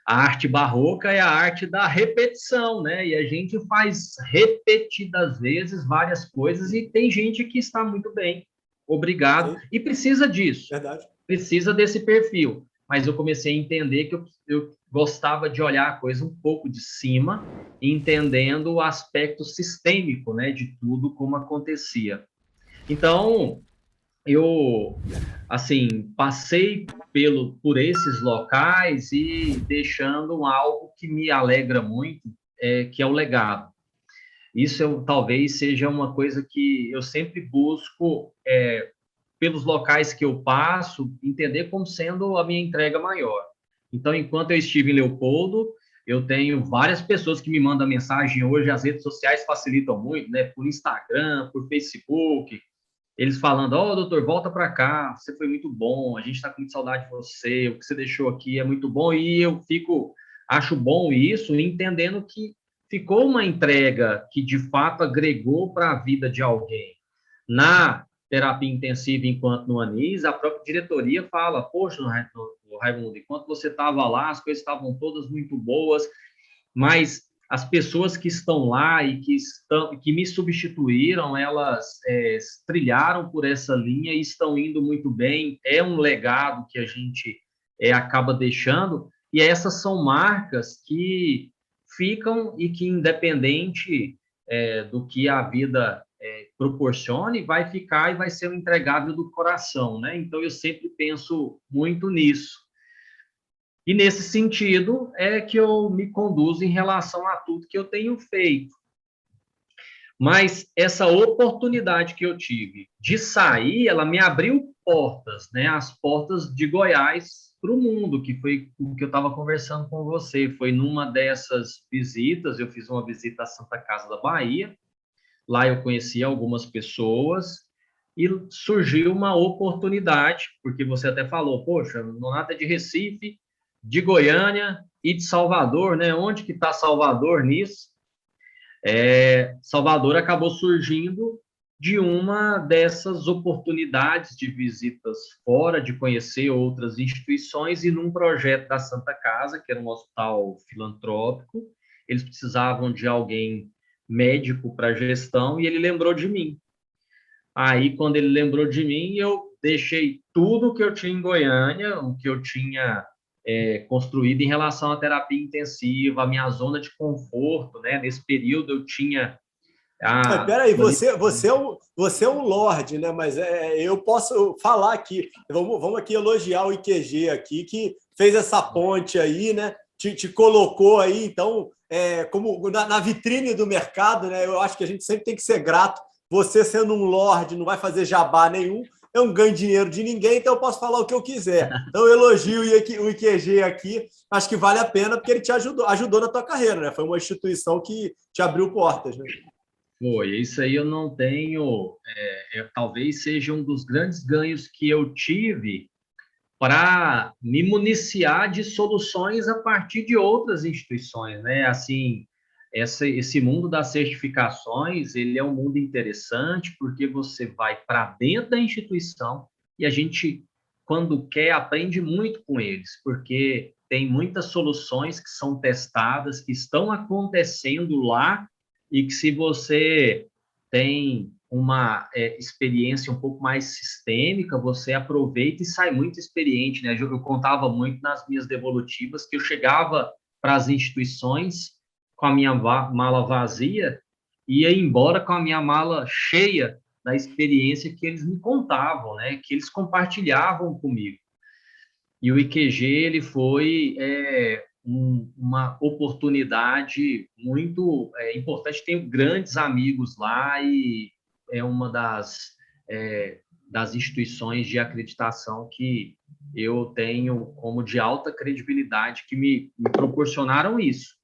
a arte barroca é a arte da repetição, né? E a gente faz repetidas vezes várias coisas e tem gente que está muito bem, obrigado, Sim, e precisa disso, verdade. precisa desse perfil. Mas eu comecei a entender que eu gostava de olhar a coisa um pouco de cima, entendendo o aspecto sistêmico, né, de tudo como acontecia. Então, eu assim passei por esses locais e deixando algo que me alegra muito, que é o legado. Isso talvez seja uma coisa que eu sempre busco pelos locais que eu passo, entender como sendo a minha entrega maior. Então, enquanto eu estive em Leopoldo, eu tenho várias pessoas que me mandam mensagem hoje, as redes sociais facilitam muito, né? Por Instagram, por Facebook, eles falando, ó, doutor, volta para cá, você foi muito bom, a gente está com muita saudade de você, o que você deixou aqui é muito bom, e eu acho bom isso, entendendo que ficou uma entrega que de fato agregou para a vida de alguém. Na terapia intensiva, enquanto no ANIS, a própria diretoria fala, poxa, Raimundo, enquanto você estava lá, as coisas estavam todas muito boas, mas as pessoas que estão lá e que me substituíram, elas trilharam por essa linha e estão indo muito bem. É um legado que a gente acaba deixando, e essas são marcas que ficam e que, independente do que a vida proporcione, vai ficar e vai ser um entregável do coração, né? Então, eu sempre penso muito nisso. E nesse sentido é que eu me conduzo em relação a tudo que eu tenho feito. Mas essa oportunidade que eu tive de sair, ela me abriu portas, né? As portas de Goiás para o mundo, que foi o que eu estava conversando com você. Foi numa dessas visitas, eu fiz uma visita à Santa Casa da Bahia. Lá eu conheci algumas pessoas e surgiu uma oportunidade, porque você até falou, poxa, Nonato é de Recife, de Goiânia e de Salvador, né? Onde que está Salvador nisso? Salvador acabou surgindo de uma dessas oportunidades de visitas fora, de conhecer outras instituições, e num projeto da Santa Casa, que era um hospital filantrópico, eles precisavam de alguém médico para gestão, e ele lembrou de mim. Aí, quando ele lembrou de mim, eu deixei tudo que eu tinha em Goiânia, o que eu tinha construído em relação à terapia intensiva, a minha zona de conforto, né? Nesse período eu tinha Mas a peraí, você é um lorde, né? Mas eu posso falar aqui. Vamos aqui elogiar o IQG aqui, que fez essa ponte aí, né? Te colocou aí, então, como na vitrine do mercado, né? Eu acho que a gente sempre tem que ser grato. Você sendo um lorde, não vai fazer jabá nenhum, eu não ganho dinheiro de ninguém, então eu posso falar o que eu quiser. Então, eu elogio o IQG aqui, acho que vale a pena, porque ele te ajudou na tua carreira, né? Foi uma instituição que te abriu portas, né? Foi, isso aí eu não tenho, talvez seja um dos grandes ganhos que eu tive para me municiar de soluções a partir de outras instituições, né? Assim, esse mundo das certificações, ele é um mundo interessante porque você vai para dentro da instituição e a gente, quando quer, aprende muito com eles, porque tem muitas soluções que são testadas, que estão acontecendo lá e que se você tem uma experiência um pouco mais sistêmica, você aproveita e sai muito experiente, né? Eu contava muito nas minhas devolutivas que eu chegava para as instituições com a minha mala vazia e ia embora com a minha mala cheia da experiência que eles me contavam, né? Que eles compartilhavam comigo. E o IQG ele foi uma oportunidade muito importante. Tenho grandes amigos lá e é uma das instituições de acreditação que eu tenho como de alta credibilidade, que me proporcionaram isso,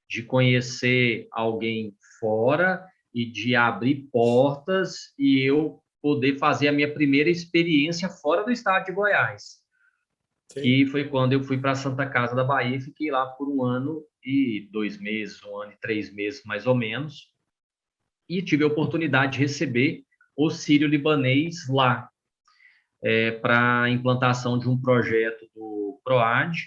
de conhecer alguém fora e de abrir portas e eu poder fazer a minha primeira experiência fora do estado de Goiás. Sim. Que foi quando eu fui para a Santa Casa da Bahia e fiquei lá por 1 ano e 2 meses, 1 ano e 3 meses, mais ou menos, e tive a oportunidade de receber o Sírio-Libanês lá, para a implantação de um projeto do PROAD,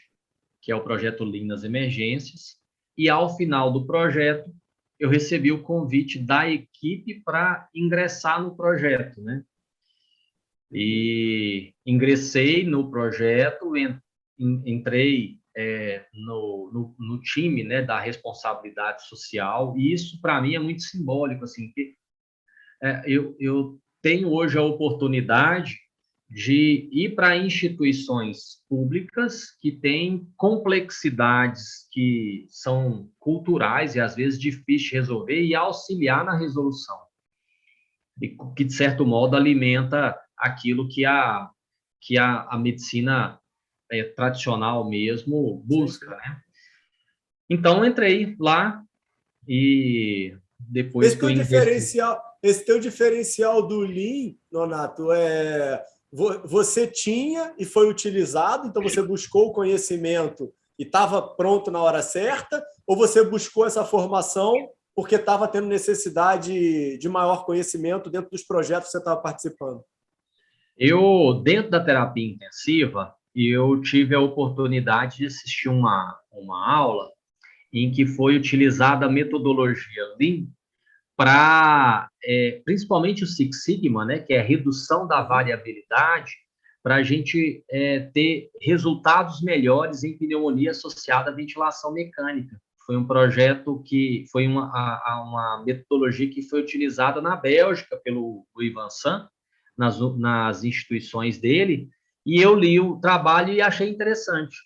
que é o projeto Lean nas Emergências, e ao final do projeto, eu recebi o convite da equipe para ingressar no projeto, né? E ingressei no projeto, entrei no time, né, da responsabilidade social, e isso para mim é muito simbólico, assim, que eu tenho hoje a oportunidade de ir para instituições públicas que têm complexidades que são culturais e às vezes difíceis de resolver e auxiliar na resolução, e que de certo modo alimenta aquilo que a medicina tradicional mesmo busca, né? Então, entrei lá e depois que eu ingressei... Esse teu diferencial do Lean, Nonato, você tinha e foi utilizado, então você buscou o conhecimento e estava pronto na hora certa, ou você buscou essa formação porque estava tendo necessidade de maior conhecimento dentro dos projetos que você estava participando? Eu, dentro da terapia intensiva, eu tive a oportunidade de assistir uma aula em que foi utilizada a metodologia Lean para, principalmente o Six Sigma, né, que é a redução da variabilidade, para a gente ter resultados melhores em pneumonia associada à ventilação mecânica. Foi um projeto que foi uma metodologia que foi utilizada na Bélgica pelo Ivan San, nas instituições dele, e eu li o trabalho e achei interessante.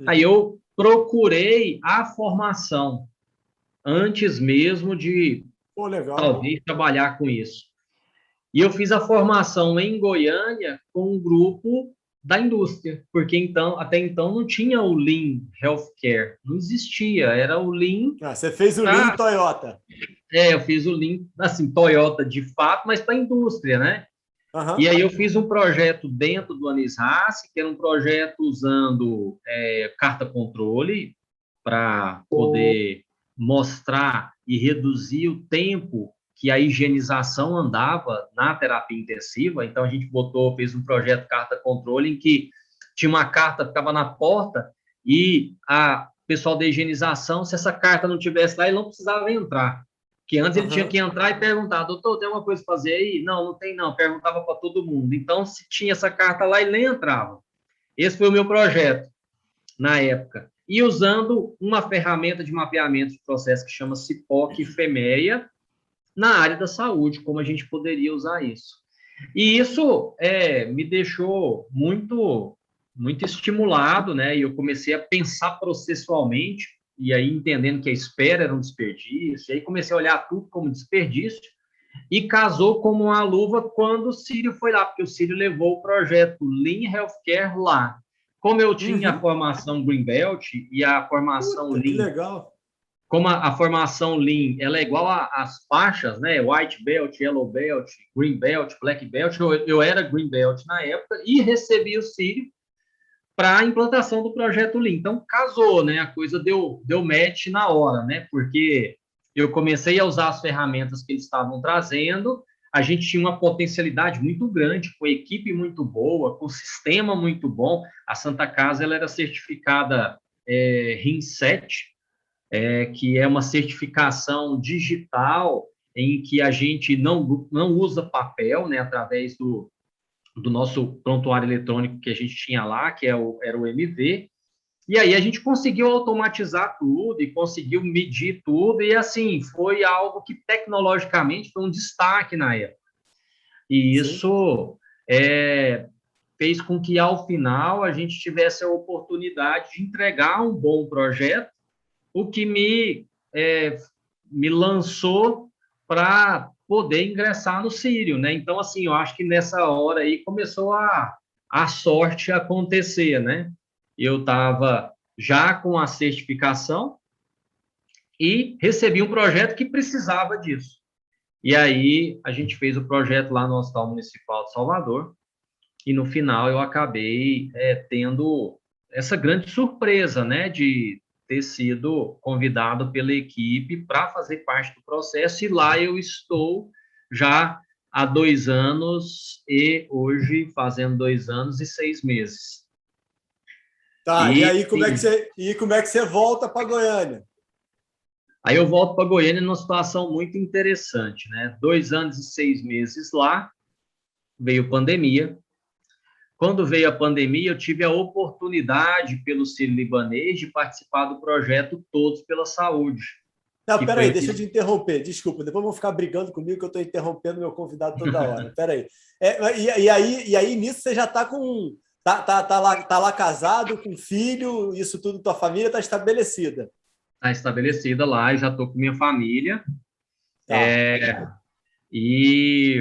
Aí eu procurei a formação antes mesmo de talvez trabalhar com isso. E eu fiz a formação em Goiânia com um grupo da indústria, porque até então não tinha o Lean Healthcare, não existia, era o Lean... você fez o Lean Toyota. Eu fiz o Lean, assim, Toyota de fato, mas para a indústria, né? Uhum. E aí eu fiz um projeto dentro do Anisrace, que era um projeto usando carta controle para poder mostrar e reduzir o tempo que a higienização andava na terapia intensiva. Então a gente fez um projeto carta controle em que tinha uma carta que ficava na porta e a pessoal da higienização, se essa carta não tivesse lá, ele não precisava entrar. Que antes ele tinha que entrar e perguntar: doutor, tem alguma coisa para fazer aí? Não, não tem não. Perguntava para todo mundo. Então, se tinha essa carta lá, ele nem entrava. Esse foi o meu projeto na época. E usando uma ferramenta de mapeamento de processo que chama CIPOC FEMEA na área da saúde, como a gente poderia usar isso. E isso me deixou muito, muito estimulado, né? E eu comecei a pensar processualmente, e aí entendendo que a espera era um desperdício, e aí comecei a olhar tudo como desperdício, e casou como uma luva quando o Círio foi lá, porque o Círio levou o projeto Lean Healthcare lá. Como eu tinha a formação Greenbelt e a formação Lean... Que legal! Como a formação Lean, ela é igual às faixas, né? White Belt, Yellow Belt, Green Belt, Black Belt. Eu era Green Belt na época e recebi o Círio para a implantação do projeto Lean. Então, casou, né? A coisa deu match na hora, né? Porque eu comecei a usar as ferramentas que eles estavam trazendo, a gente tinha uma potencialidade muito grande, com equipe muito boa, com sistema muito bom. A Santa Casa ela era certificada RIN 7, que é uma certificação digital em que a gente não usa papel, né, através do nosso prontuário eletrônico que a gente tinha lá, que era o MV, e aí a gente conseguiu automatizar tudo e conseguiu medir tudo, e assim, foi algo que tecnologicamente foi um destaque na época. E Sim. isso fez com que, ao final, a gente tivesse a oportunidade de entregar um bom projeto, o que me lançou para poder ingressar no Sírio, né? Então, assim, eu acho que nessa hora aí começou a sorte a acontecer, né? Eu estava já com a certificação e recebi um projeto que precisava disso. E aí a gente fez o projeto lá no Hospital Municipal de Salvador e no final eu acabei tendo essa grande surpresa, né, de ter sido convidado pela equipe para fazer parte do processo, e lá eu estou já há 2 anos e hoje fazendo 2 anos e 6 meses. Tá, e E aí como é que você volta para Goiânia? aí eu volto para Goiânia numa situação muito interessante, né? 2 anos e 6 meses lá, veio pandemia. Quando veio a pandemia, eu tive a oportunidade, pelo Sírio-Libanês, de participar do projeto Todos pela Saúde, Não, que foi peraí, o deixa eu que... te interromper, desculpa, depois vão ficar brigando comigo que eu estou interrompendo meu convidado toda hora. Peraí. E aí, nisso você já está com. Tá lá casado, com filho, isso tudo, tua família está estabelecida. Está estabelecida lá, e já estou com minha família. Tá. E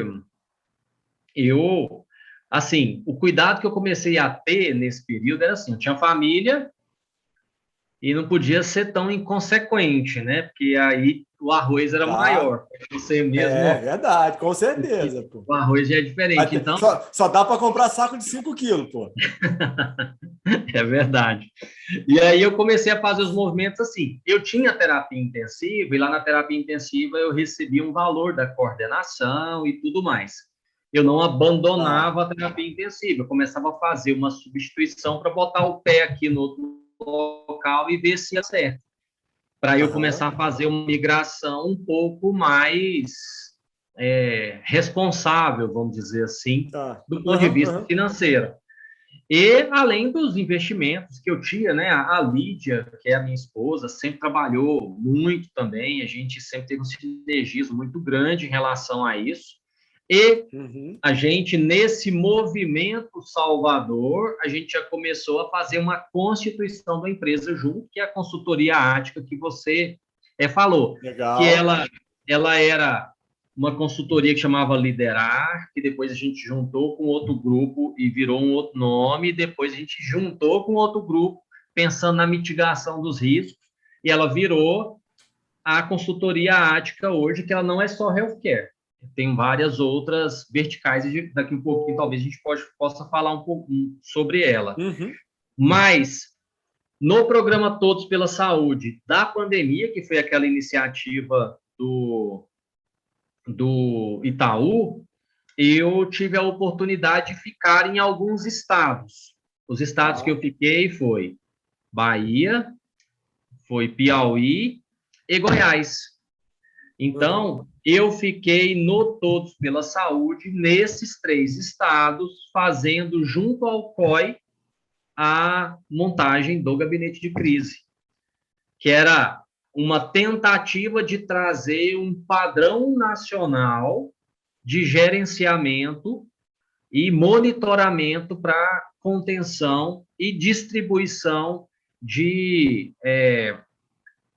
eu, assim, o cuidado que eu comecei a ter nesse período era assim, eu tinha família, e não podia ser tão inconsequente, né? Porque aí o arroz era Tá. maior. Você É mesmo, verdade, com certeza, pô. o arroz já é diferente. Então, Só dá para comprar saco de 5 quilos, pô. é verdade. E aí eu comecei a fazer os movimentos assim. Eu tinha terapia intensiva, e lá na terapia intensiva eu recebia um valor da coordenação e tudo mais. Eu não Tá. abandonava a terapia intensiva, eu começava a fazer uma substituição para botar o pé aqui no outro local e ver se ia certo, para eu Aham. começar a fazer uma migração um pouco mais responsável, vamos dizer assim, Tá. do ponto de Aham, vista aham. financeiro. E além dos investimentos que eu tinha, né? A Lídia, que é a minha esposa, sempre trabalhou muito também, a gente sempre teve um sinergismo muito grande em relação a isso. E Uhum. a gente, nesse movimento Salvador, a gente já começou a fazer uma constituição da empresa junto, que é a consultoria Ática, que você falou, que Legal. ela era uma consultoria que chamava Liderar, que depois a gente juntou com outro grupo e virou um outro nome, depois a gente juntou com outro grupo, pensando na mitigação dos riscos, e ela virou a consultoria Ática hoje, que ela não é só healthcare, tem várias outras verticais, e daqui um pouquinho talvez a gente possa falar um pouco sobre ela. Uhum. Mas, no programa Todos pela Saúde da pandemia, que foi aquela iniciativa do Itaú, eu tive a oportunidade de ficar em alguns estados. Os estados que Tá. eu fiquei foi Bahia, foi Piauí e Goiás. Uhum. Então, eu fiquei no Todos pela Saúde, nesses 3 estados, fazendo junto ao COI a montagem do gabinete de crise, que era uma tentativa de trazer um padrão nacional de gerenciamento e monitoramento para contenção e distribuição de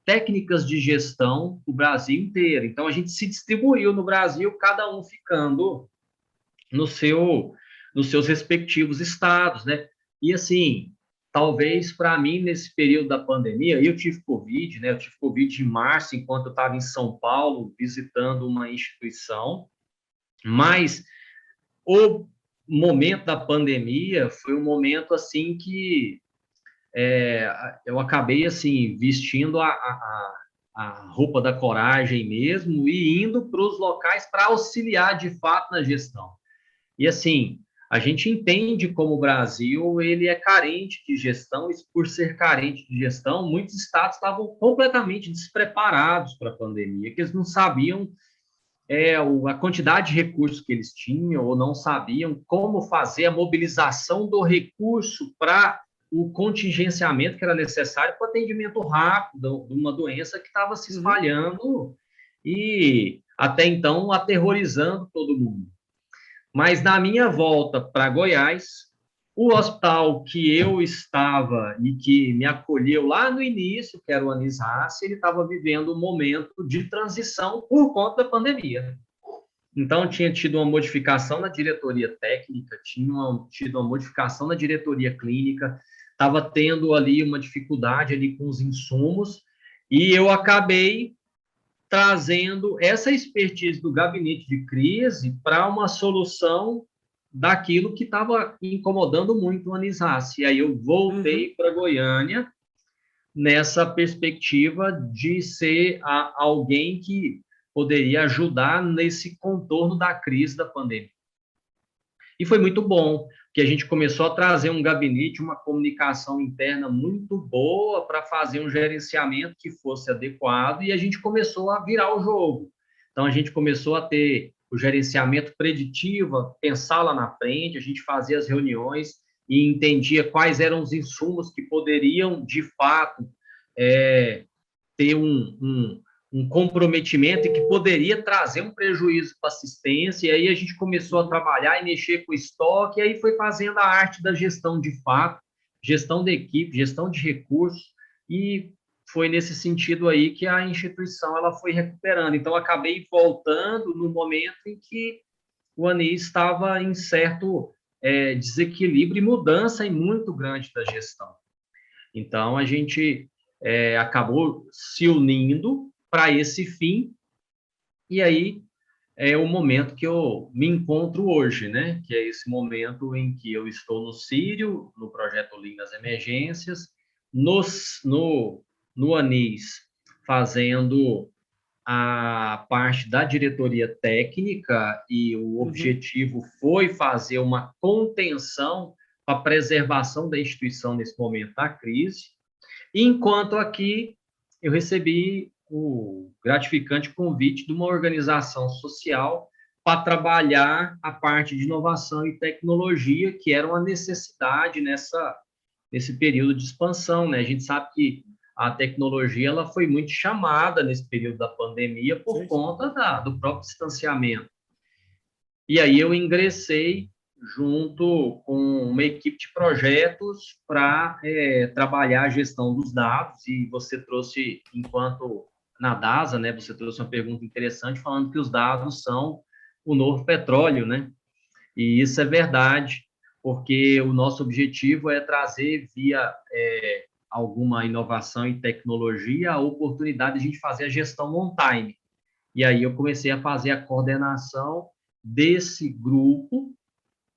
técnicas de gestão do Brasil inteiro. Então, a gente se distribuiu no Brasil, cada um ficando no nos seus respectivos estados, né? E, assim, talvez para mim, nesse período da pandemia, eu tive Covid, né? Eu tive Covid em março, enquanto eu estava em São Paulo, visitando uma instituição, mas o momento da pandemia foi um momento, assim, que eu acabei assim vestindo a roupa da coragem mesmo e indo para os locais para auxiliar de fato na gestão. E assim, A gente entende como o Brasil ele é carente de gestão, e por ser carente de gestão, muitos estados estavam completamente despreparados para a pandemia, que eles não sabiam a quantidade de recursos que eles tinham, ou não sabiam como fazer a mobilização do recurso para o contingenciamento que era necessário para o atendimento rápido de uma doença que estava se espalhando e até então aterrorizando todo mundo. Mas na minha volta para Goiás, o hospital que eu estava e que me acolheu lá no início, que era o Anis Rassi, ele estava vivendo um momento de transição por conta da pandemia. Então, tinha tido uma modificação na diretoria técnica, tinha tido uma modificação na diretoria clínica, estava tendo ali uma dificuldade ali com os insumos, e eu acabei trazendo essa expertise do gabinete de crise para uma solução daquilo que estava incomodando muito o Anis Rassi. E aí eu voltei para Goiânia nessa perspectiva de ser alguém que poderia ajudar nesse contorno da crise da pandemia. E foi muito bom, que a gente começou a trazer um gabinete, uma comunicação interna muito boa para fazer um gerenciamento que fosse adequado, e a gente começou a virar o jogo. Então, a gente começou a ter o gerenciamento preditivo, pensar lá na frente, a gente fazia as reuniões e entendia quais eram os insumos que poderiam, de fato, ter um comprometimento e que poderia trazer um prejuízo para a assistência, e aí a gente começou a trabalhar e mexer com o estoque, e aí foi fazendo a arte da gestão de fato, gestão de equipe, gestão de recursos, e foi nesse sentido aí que a instituição ela foi recuperando. Então, acabei voltando no momento em que o Anis estava em certo desequilíbrio e mudança muito grande da gestão. Então, a gente acabou se unindo para esse fim, e aí é o momento que eu me encontro hoje, né? Que é esse momento em que eu estou no Sírio, no projeto Lean nas emergências, no Anis, fazendo a parte da diretoria técnica, e o objetivo foi fazer uma contenção para a preservação da instituição nesse momento da crise, enquanto aqui eu recebi o gratificante convite de uma organização social para trabalhar a parte de inovação e tecnologia, que era uma necessidade nesse período de expansão, né? A gente sabe que a tecnologia ela foi muito chamada nesse período da pandemia por conta do próprio distanciamento. E aí eu ingressei junto com uma equipe de projetos para trabalhar a gestão dos dados, e você trouxe, enquanto na DASA, né, você trouxe uma pergunta interessante falando que os dados são o novo petróleo, né? E isso é verdade, porque o nosso objetivo é trazer via alguma inovação e tecnologia a oportunidade de a gente fazer a gestão on-time. E aí eu comecei a fazer a coordenação desse grupo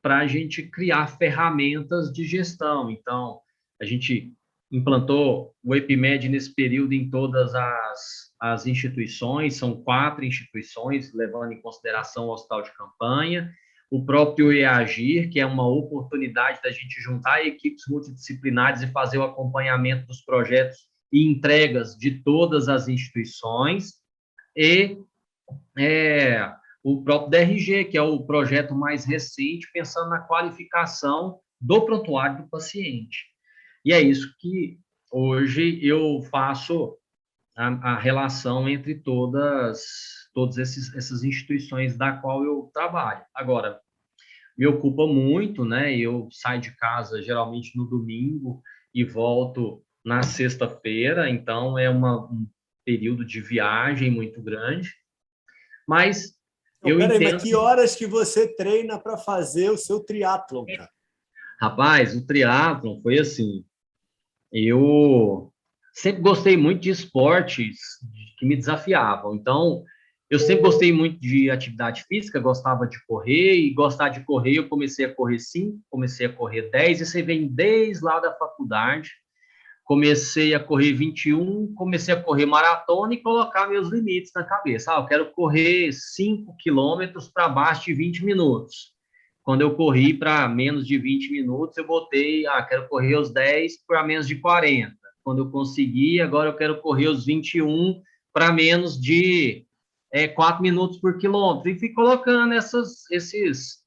para a gente criar ferramentas de gestão. Então, a gente implantou o EPIMED nesse período em todas as instituições, são 4 instituições, levando em consideração o hospital de campanha, o próprio EAGIR, que é uma oportunidade da gente juntar equipes multidisciplinares e fazer o acompanhamento dos projetos e entregas de todas as instituições, e o próprio DRG, que é o projeto mais recente, pensando na qualificação do prontuário do paciente. E é isso que hoje eu faço a relação entre todas essas instituições da qual eu trabalho. Agora, me ocupa muito, né? Eu saio de casa geralmente no domingo e volto na sexta-feira, então é um período de viagem muito grande, mas eu entendo... Mas que horas que você treina para fazer o seu triatlon, cara? Rapaz, o triatlon foi assim, eu sempre gostei muito de esportes que me desafiavam, então eu sempre gostei muito de atividade física, gostava de correr, e gostar de correr eu comecei a correr 5, comecei a correr 10, e você vem desde lá da faculdade, comecei a correr 21, comecei a correr maratona e colocar meus limites na cabeça. Eu quero correr 5 quilômetros para baixo de 20 minutos. Quando eu corri para menos de 20 minutos, eu botei, quero correr os 10 para menos de 40. Quando eu consegui, agora eu quero correr os 21 para menos de 4 minutos por quilômetro. E fui colocando esses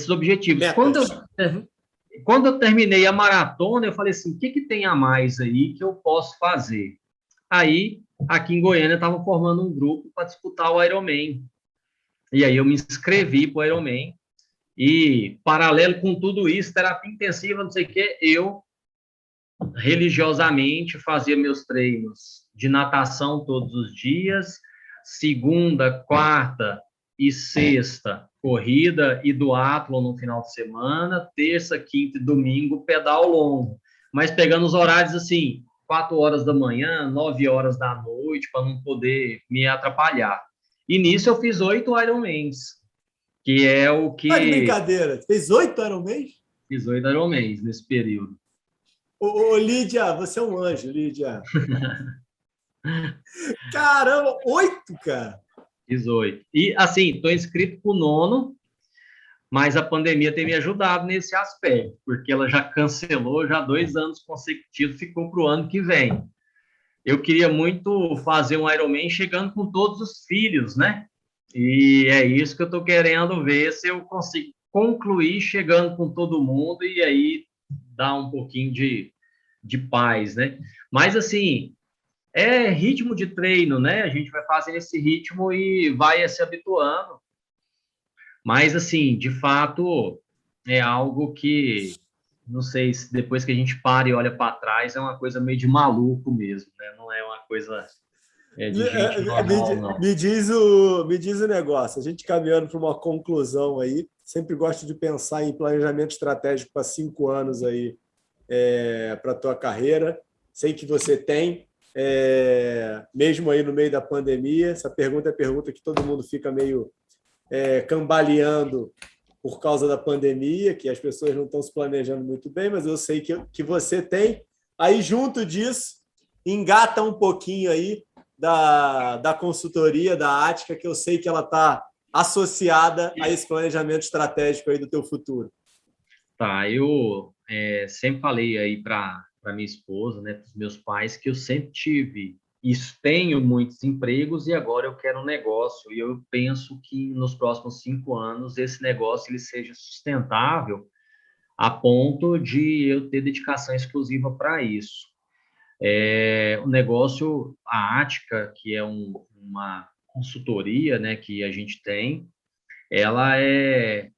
objetivos. Quando eu terminei a maratona, eu falei assim, o que tem a mais aí que eu posso fazer? Aí, aqui em Goiânia, estavam formando um grupo para disputar o Ironman. E aí eu me inscrevi para o Ironman. E, paralelo com tudo isso, terapia intensiva, não sei o quê, eu religiosamente fazia meus treinos de natação todos os dias, segunda, quarta e sexta, corrida e duatlon no final de semana, terça, quinta e domingo, pedal longo. Mas pegando os horários assim, 4 horas da manhã, 9 horas da noite, para não poder me atrapalhar. E nisso eu fiz 8 Ironmans, que é o Ah, de que... brincadeira. Fez 8 Ironman? Fiz 8 Ironmans nesse período. Ô, Lídia, você é um anjo, Lídia. Caramba, 8, cara. 18. E, assim, estou inscrito para o nono, mas a pandemia tem me ajudado nesse aspecto, porque ela já cancelou já 2 anos consecutivos, ficou para o ano que vem. Eu queria muito fazer um Ironman chegando com todos os filhos, né? E é isso que eu estou querendo ver se eu consigo concluir chegando com todo mundo e aí dar um pouquinho de paz, né? Mas, assim, é ritmo de treino, né? A gente vai fazendo esse ritmo e vai se habituando. Mas, assim, de fato, é algo que, não sei, se depois que a gente para e olha para trás, é uma coisa meio de maluco mesmo, né? Não é uma coisa de gente normal, não. Me diz o negócio. A gente caminhando para uma conclusão aí. Sempre gosto de pensar em planejamento estratégico para 5 anos aí, para a tua carreira. Sei que você tem, mesmo aí no meio da pandemia. Essa pergunta é a pergunta que todo mundo fica meio cambaleando por causa da pandemia, que as pessoas não estão se planejando muito bem, mas eu sei que você tem. Aí, junto disso, engata um pouquinho aí da consultoria, da Ática, que eu sei que ela está associada a esse planejamento estratégico aí do teu futuro. Tá, eu sempre falei aí para minha esposa, né, para os meus pais, que eu sempre tive tenho muitos empregos e agora eu quero um negócio. E eu penso que nos próximos 5 anos esse negócio ele seja sustentável a ponto de eu ter dedicação exclusiva para isso. O negócio, a Ática, que é uma consultoria, né, que a gente tem, ela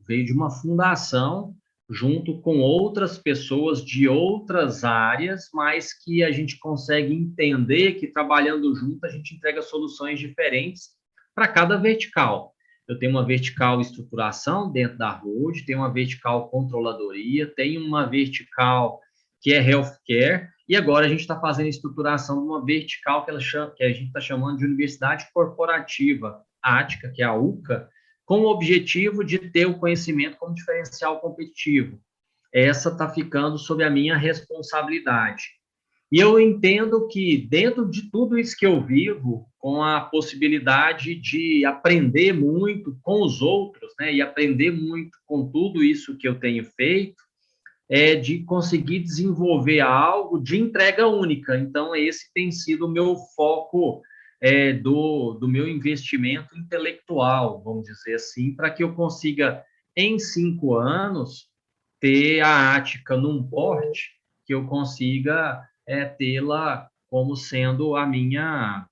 veio de uma fundação junto com outras pessoas de outras áreas, mas que a gente consegue entender que trabalhando junto a gente entrega soluções diferentes para cada vertical. Eu tenho uma vertical estruturação dentro da Road, tenho uma vertical controladoria, tenho uma vertical que é healthcare, e agora a gente está fazendo a estruturação de uma vertical que a gente está chamando de Universidade Corporativa Ática, que é a UCA, com o objetivo de ter o conhecimento como diferencial competitivo. Essa está ficando sob a minha responsabilidade. E eu entendo que, dentro de tudo isso que eu vivo, com a possibilidade de aprender muito com os outros, né, e aprender muito com tudo isso que eu tenho feito, de conseguir desenvolver algo de entrega única. Então, esse tem sido o meu foco do meu investimento intelectual, vamos dizer assim, para que eu consiga, em 5 anos, ter a Ática num porte que eu consiga tê-la como sendo a minha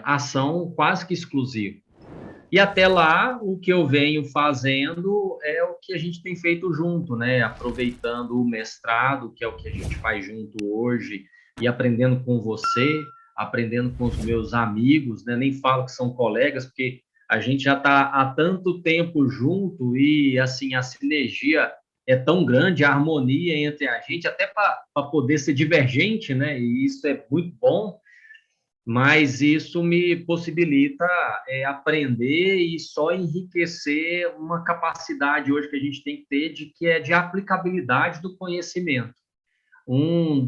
ação quase que exclusiva. E até lá, o que eu venho fazendo é o que a gente tem feito junto, né? Aproveitando o mestrado, que é o que a gente faz junto hoje, e aprendendo com você, aprendendo com os meus amigos, né? Nem falo que são colegas, porque a gente já está há tanto tempo junto e, assim, a sinergia é tão grande, a harmonia entre a gente, até para poder ser divergente, né? E isso é muito bom, mas isso me possibilita aprender e só enriquecer uma capacidade hoje que a gente tem que ter que é de aplicabilidade do conhecimento. Um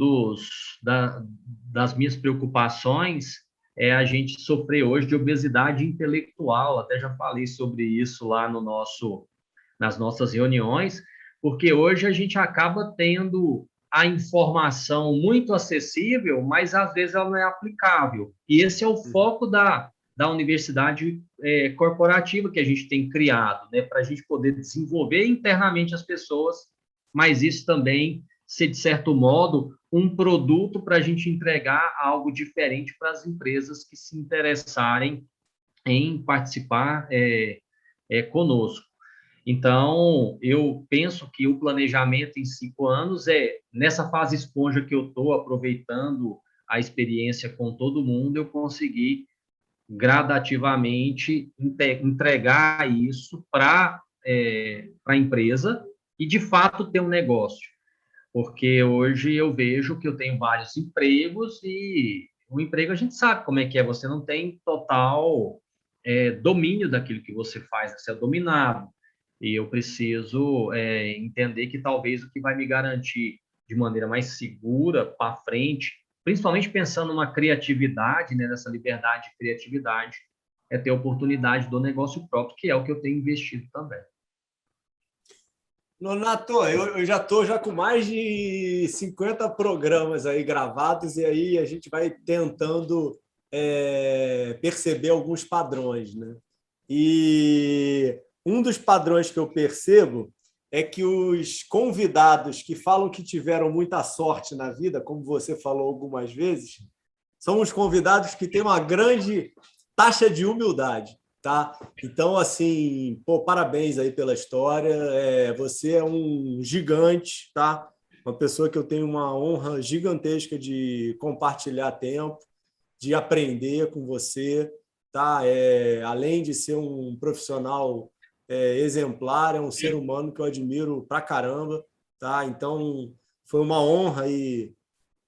das minhas preocupações é a gente sofrer hoje de obesidade intelectual, até já falei sobre isso lá nas nossas reuniões, porque hoje a gente acaba tendo a informação muito acessível, mas às vezes ela não é aplicável. E esse é o foco da universidade corporativa que a gente tem criado, né, para a gente poder desenvolver internamente as pessoas, mas isso também ser, de certo modo, um produto para a gente entregar algo diferente para as empresas que se interessarem em participar conosco. Então, eu penso que o planejamento em 5 anos nessa fase esponja que eu estou aproveitando a experiência com todo mundo, eu consegui gradativamente entregar isso para a empresa e, de fato, ter um negócio. Porque hoje eu vejo que eu tenho vários empregos e o emprego a gente sabe como é que é, você não tem total domínio daquilo que você faz, você é dominado. E eu preciso entender que talvez o que vai me garantir de maneira mais segura para frente, principalmente pensando numa criatividade, né, nessa liberdade de criatividade, é ter a oportunidade do negócio próprio, que é o que eu tenho investido também. Nonato, eu já estou já com mais de 50 programas aí gravados e aí a gente vai tentando perceber alguns padrões, né? E um dos padrões que eu percebo é que os convidados que falam que tiveram muita sorte na vida, como você falou algumas vezes, são os convidados que têm uma grande taxa de humildade. Tá? Então, assim, pô, parabéns aí pela história. Você é um gigante, tá? Uma pessoa que eu tenho uma honra gigantesca de compartilhar tempo, de aprender com você, tá? Além de ser um profissional exemplar, é um ser humano que eu admiro pra caramba, tá? Então, foi uma honra aí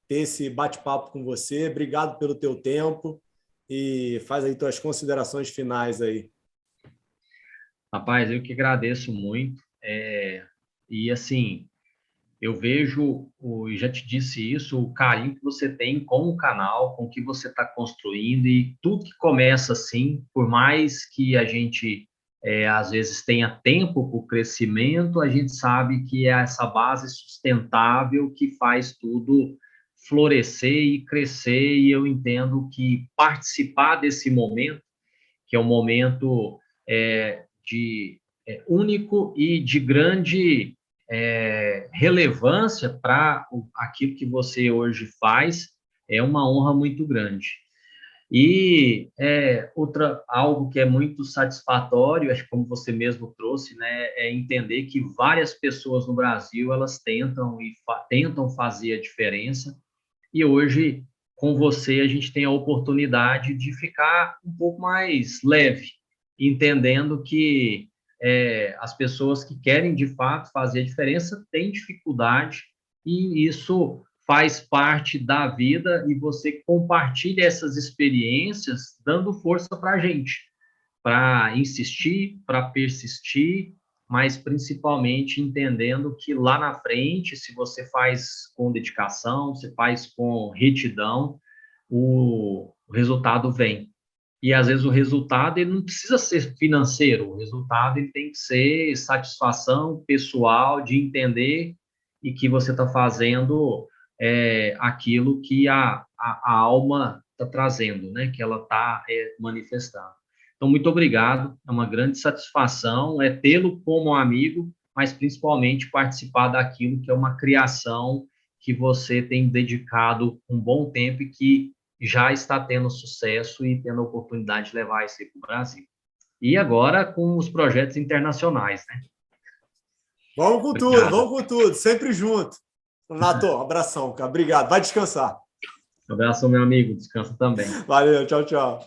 ter esse bate-papo com você. Obrigado pelo teu tempo. E faz aí tuas considerações finais aí. Rapaz, eu que agradeço muito. E assim, eu vejo, e já te disse isso, o carinho que você tem com o canal, com o que você está construindo, e tudo que começa assim, por mais que a gente às vezes tenha tempo para o crescimento, a gente sabe que é essa base sustentável que faz tudo florescer e crescer, e eu entendo que participar desse momento, que é um momento único e de grande relevância para aquilo que você hoje faz, é uma honra muito grande. E algo que é muito satisfatório, acho que como você mesmo trouxe, né, é entender que várias pessoas no Brasil, elas tentam fazer a diferença, e hoje, com você, a gente tem a oportunidade de ficar um pouco mais leve, entendendo que as pessoas que querem, de fato, fazer a diferença têm dificuldade, e isso faz parte da vida, e você compartilha essas experiências, dando força para a gente, para insistir, para persistir, mas principalmente entendendo que lá na frente, se você faz com dedicação, se faz com retidão, o resultado vem. E às vezes o resultado ele não precisa ser financeiro, o resultado ele tem que ser satisfação pessoal de entender e que você está fazendo aquilo que a alma está trazendo, né? Que ela está manifestando. Então, muito obrigado, é uma grande satisfação tê-lo como amigo, mas principalmente participar daquilo que é uma criação que você tem dedicado um bom tempo e que já está tendo sucesso e tendo a oportunidade de levar isso para o Brasil. E agora com os projetos internacionais, né? Vamos com tudo, sempre junto. Nato, abração, cara. Obrigado. Vai descansar. Um abraço, meu amigo. Descansa também. Valeu, tchau, tchau.